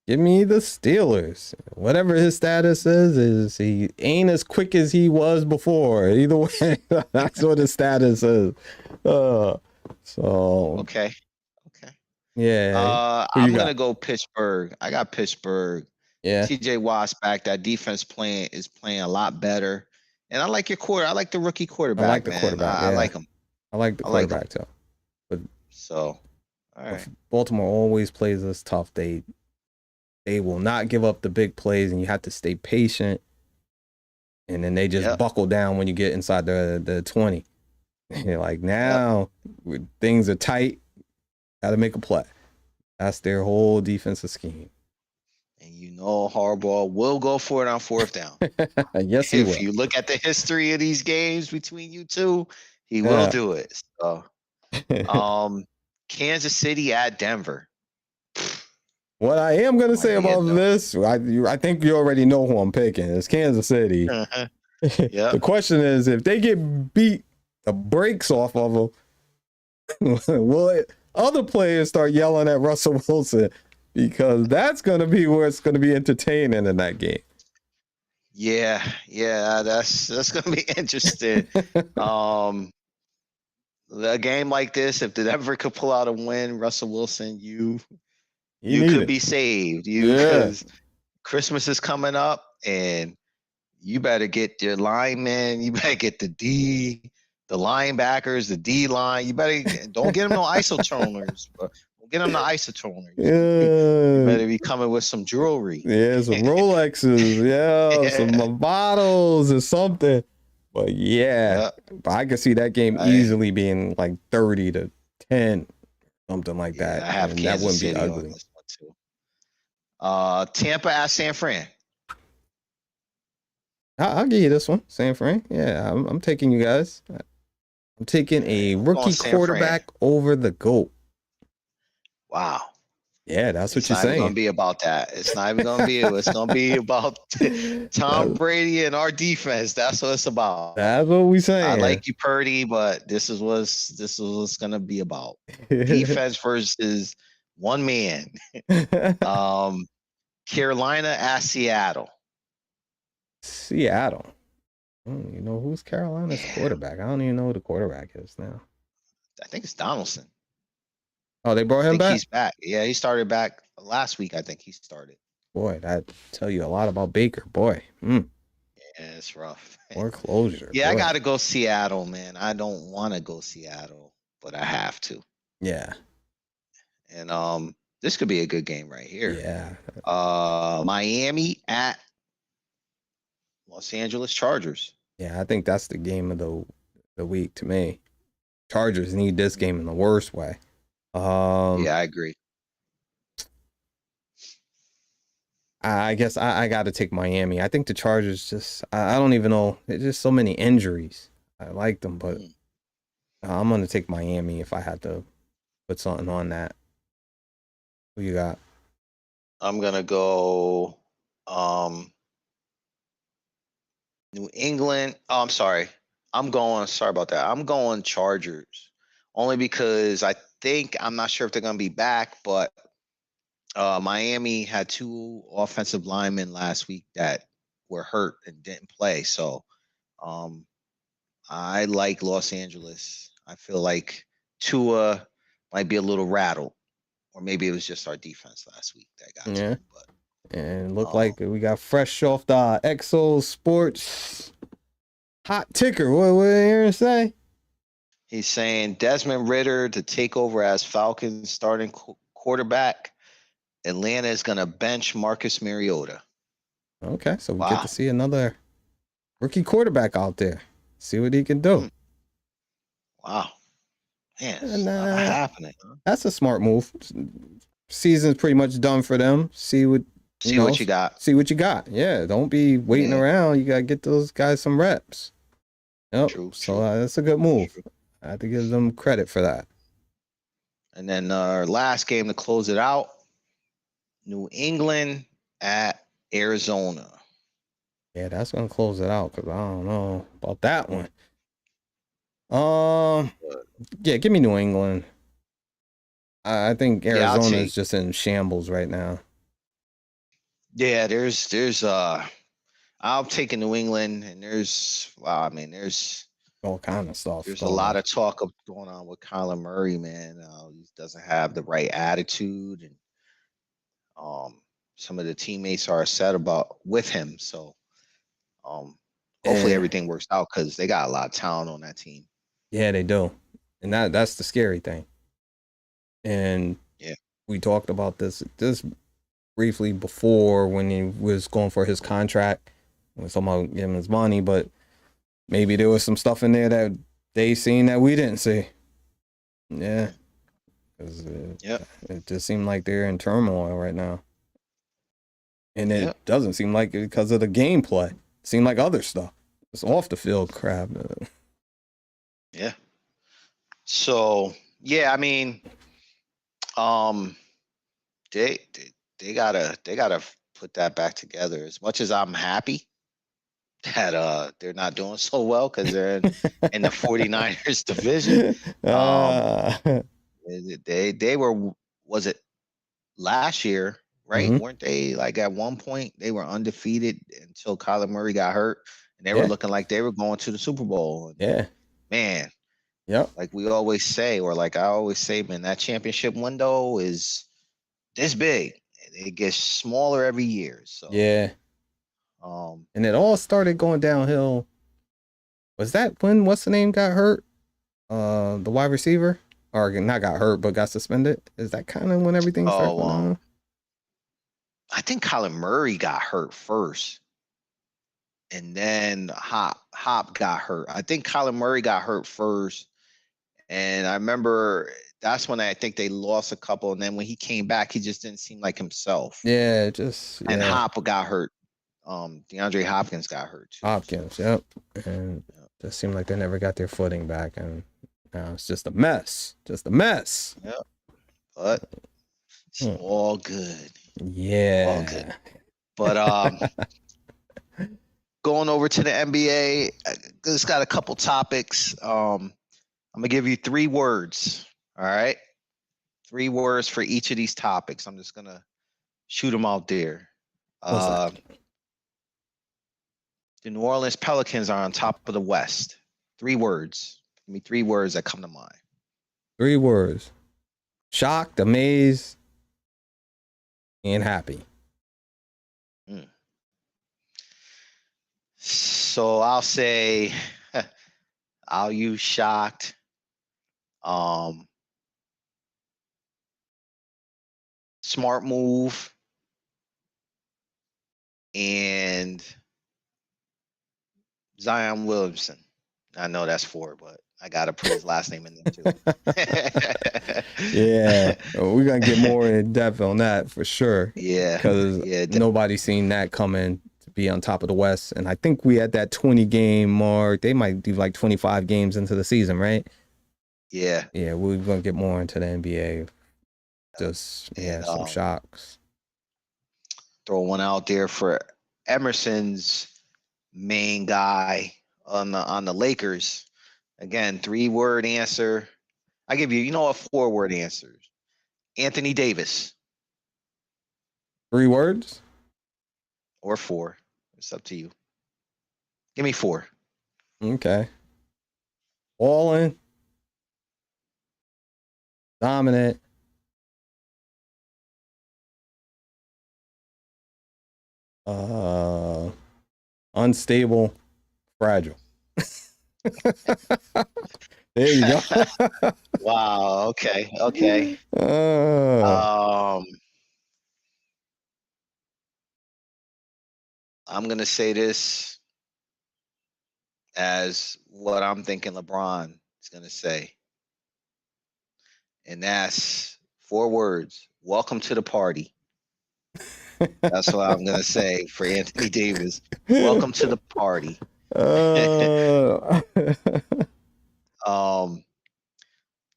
Give me the Steelers. Whatever his status is he ain't as quick as he was before. Either way, that's what his status is. Okay. Yeah. I'm gonna go Pittsburgh. I got Pittsburgh. Yeah. TJ Watt's back. That defense is playing a lot better. And I like your quarter. I like the rookie quarterback. I like the quarterback. I like him. I like the quarterback too. But all right. Baltimore always plays us tough. They will not give up the big plays, and you have to stay patient. And then they just buckle down when you get inside the 20. You're like, now things are tight. Got to make a play. That's their whole defensive scheme. And you know Harbaugh will go for it on fourth down. Yes, he will. If you look at the history of these games between you two, he will do it. So, Kansas City at Denver. What I am going to say about this, I think you already know who I'm picking. It's Kansas City. The question is, if they get beat the brakes off of them, Will other players start yelling at Russell Wilson? Because that's going to be where it's going to be entertaining in that game. Yeah, that's gonna be interesting. Um, a game like this, if the Denver could pull out a win, Russell Wilson, you Need could it. be saved. Yeah. Because Christmas is coming up, and you better get your linemen, you better get the linebackers, the D line. You better don't get them no isotoners, but get them the isotoners. You Yeah. better be coming with some jewelry. Yeah, some Rolexes. Yeah, some bottles or something. But yeah, but I could see that game easily being like 30-10, something like that. I have and Kansas that wouldn't City be ugly. on this one too. Tampa at San Fran. I'll give you this one, San Fran. Yeah, I'm taking you guys. I'm taking a rookie quarterback over the GOAT. Wow. Yeah, that's what you're saying. It's not even going to be about that. It's not even going to be. It's going to be about Tom Brady and our defense. That's what it's about. That's what we saying. I like you, Purdy, but this is what's going to be about. Defense versus one man. Carolina at Seattle. Seattle. You know who's Carolina's quarterback? I don't even know who the quarterback is now. I think it's Donaldson. Oh, they brought him back? He's back. Yeah, he started back last week. I think he started. Boy, that tell you a lot about Baker. Boy. Yeah, it's rough. More closure. Yeah, boy. I got to go Seattle, man. I don't want to go Seattle, but I have to. Yeah. And this could be a good game right here. Yeah. Miami at Los Angeles Chargers. Yeah, I think that's the game of the week to me. Chargers need this game in the worst way. Yeah, I agree. I guess I got to take Miami. I think the Chargers just, I don't even know. There's just so many injuries. I like them, but I'm going to take Miami if I had to put something on that. Who you got? I'm going to go New England. Oh, I'm sorry. Sorry about that. I'm going Chargers. Only because I'm not sure if they're going to be back, but Miami had 2 offensive linemen last week that were hurt and didn't play. So I like Los Angeles. I feel like Tua might be a little rattled, or maybe it was just our defense last week that got to him. But and look like we got fresh off the Exo Sports hot ticker. What are you going to say? He's saying Desmond Ridder to take over as Falcons starting quarterback. Atlanta is going to bench Marcus Mariota. Okay, so we get to see another rookie quarterback out there. See what he can do. Wow. Man, it's not happening. Huh? That's a smart move. Season's pretty much done for them. See what you got. See what you got. Yeah, don't be waiting around. You got to get those guys some reps. Yep. True. So that's a good move. True. I have to give them credit for that. And then our last game to close it out, New England at Arizona. Yeah, that's going to close it out because I don't know about that one. Yeah, give me New England. I think Arizona is just in shambles right now. Yeah, there's I'm taking New England, and there's all kind of stuff. There's a lot of talk going on with Kyler Murray, man. He doesn't have the right attitude, and some of the teammates are upset with him. So hopefully everything works out because they got a lot of talent on that team. Yeah, they do. And that's the scary thing. And we talked about this briefly before when he was going for his contract. We were talking about giving his money, but maybe there was some stuff in there that they seen that we didn't see. Yeah. It just seemed like they're in turmoil right now. And it doesn't seem like it because of the gameplay. It seemed like other stuff. It's off the field crap. Yeah. So, I mean, they gotta put that back together. As much as I'm happy that they're not doing so well because they're in the 49ers division. Uh, They were, was it last year, right? mhm. Weren't they like at one point they were undefeated until Kyler Murray got hurt, and they were Yeah, looking like they were going to the Super Bowl. And yeah, man, yep, like we always say, or like I always say, man, that championship window is this big. It gets smaller every year. So, yeah. um, And it all started going downhill. Was that when what's the name got hurt? The wide receiver, or not got hurt, but got suspended. Is that kind of when everything started oh, going on? I think Kyler Murray got hurt first, and then Hop got hurt. I think Kyler Murray got hurt first, and I remember that's when I think they lost a couple. And then when he came back, he just didn't seem like himself. Yeah, just And yeah. Hop got hurt. DeAndre Hopkins got hurt too. Hopkins, yep. And just seemed like they never got their footing back, and now it's just a mess. Just a mess. Yeah, but it's all good. Yeah. All good. But going over to the NBA, just got a couple topics. I'm gonna give you 3 words. All right, 3 words for each of these topics. I'm just gonna shoot them out there. What's that? The New Orleans Pelicans are on top of the West. 3 words. Give me 3 words that come to mind. 3 words: shocked, amazed, and happy. So I'll say, I'll use shocked. Smart move, and Zion Williamson. I know that's 4, but I gotta put his last name in there too. Yeah, we're gonna get more in depth on that for sure. Yeah, because nobody's seen that coming to be on top of the West, and I think we at that 20 game mark. They might do like 25 games into the season, right? Yeah, we're gonna get more into the NBA. Just some shocks. Throw one out there for Emerson's main guy on the Lakers. Again, 3-word answer. I give you, a 4-word answer. Anthony Davis. 3 words or 4. It's up to you. Give me 4. Okay. All in. Dominant. Unstable. Fragile. There you go. Wow. Okay. I'm gonna say this as what I'm thinking LeBron is gonna say, and that's 4 words: welcome to the party. That's what I'm gonna say for Anthony Davis. Welcome to the party.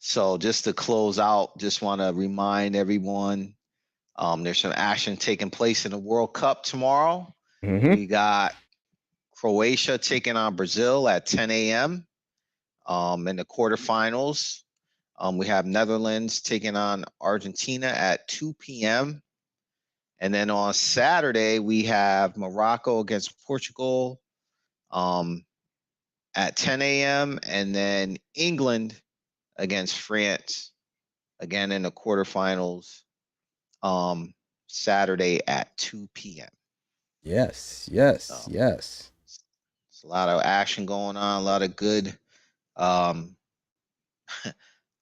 So just to close out, just want to remind everyone, there's some action taking place in the World Cup tomorrow. Mm-hmm. We got Croatia taking on Brazil at 10 a.m. In the quarterfinals. We have Netherlands taking on Argentina at 2 p.m. And then on Saturday, we have Morocco against Portugal at 10 a.m. And then England against France, again in the quarterfinals, Saturday at 2 p.m. Yes. It's a lot of action going on, a lot of good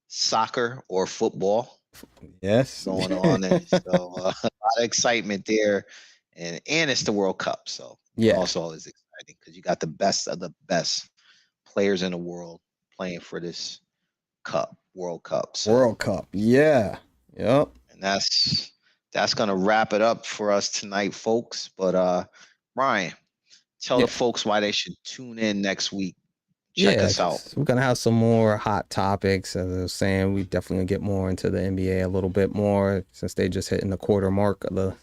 soccer or football going on. And so a lot of excitement there. And it's the World Cup. So also always exciting because you got the best of the best players in the world playing for this World Cup. So, World Cup. Yeah. Yep. And that's gonna wrap it up for us tonight, folks. But Ryan, tell the folks why they should tune in next week. Check us out. We're gonna have some more hot topics. As I was saying, we definitely gonna get more into the NBA a little bit more since they just hitting the quarter mark of the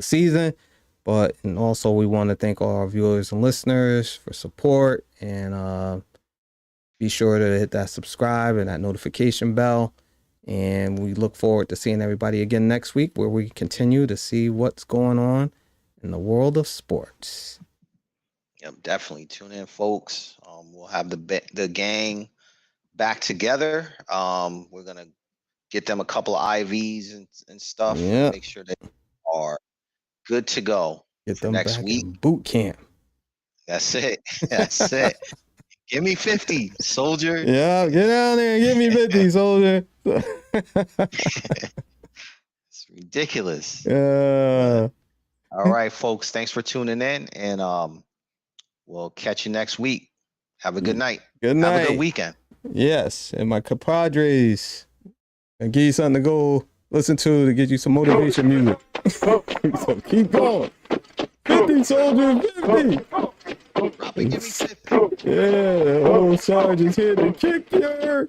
season. And also we want to thank all our viewers and listeners for support, and be sure to hit that subscribe and that notification bell. And we look forward to seeing everybody again next week, where we continue to see what's going on in the world of sports. Yep, definitely tune in, folks. We'll have the gang back together. We're gonna get them a couple of IVs and stuff. Yeah. Make sure they are good to go. Get for them next back week. in boot camp. That's it. That's it. Give me 50, soldier. Yeah, get down there and give me 50, soldier. It's ridiculous. Yeah. All right, folks. Thanks for tuning in, and we'll catch you next week. Have a good night. Good night. Have a good weekend. Yes, and my compadres. And give you something to go listen to get you some motivation music. So keep going. 50, soldier, 50. Robin, give me 50. Yeah, old sergeant's here to kick your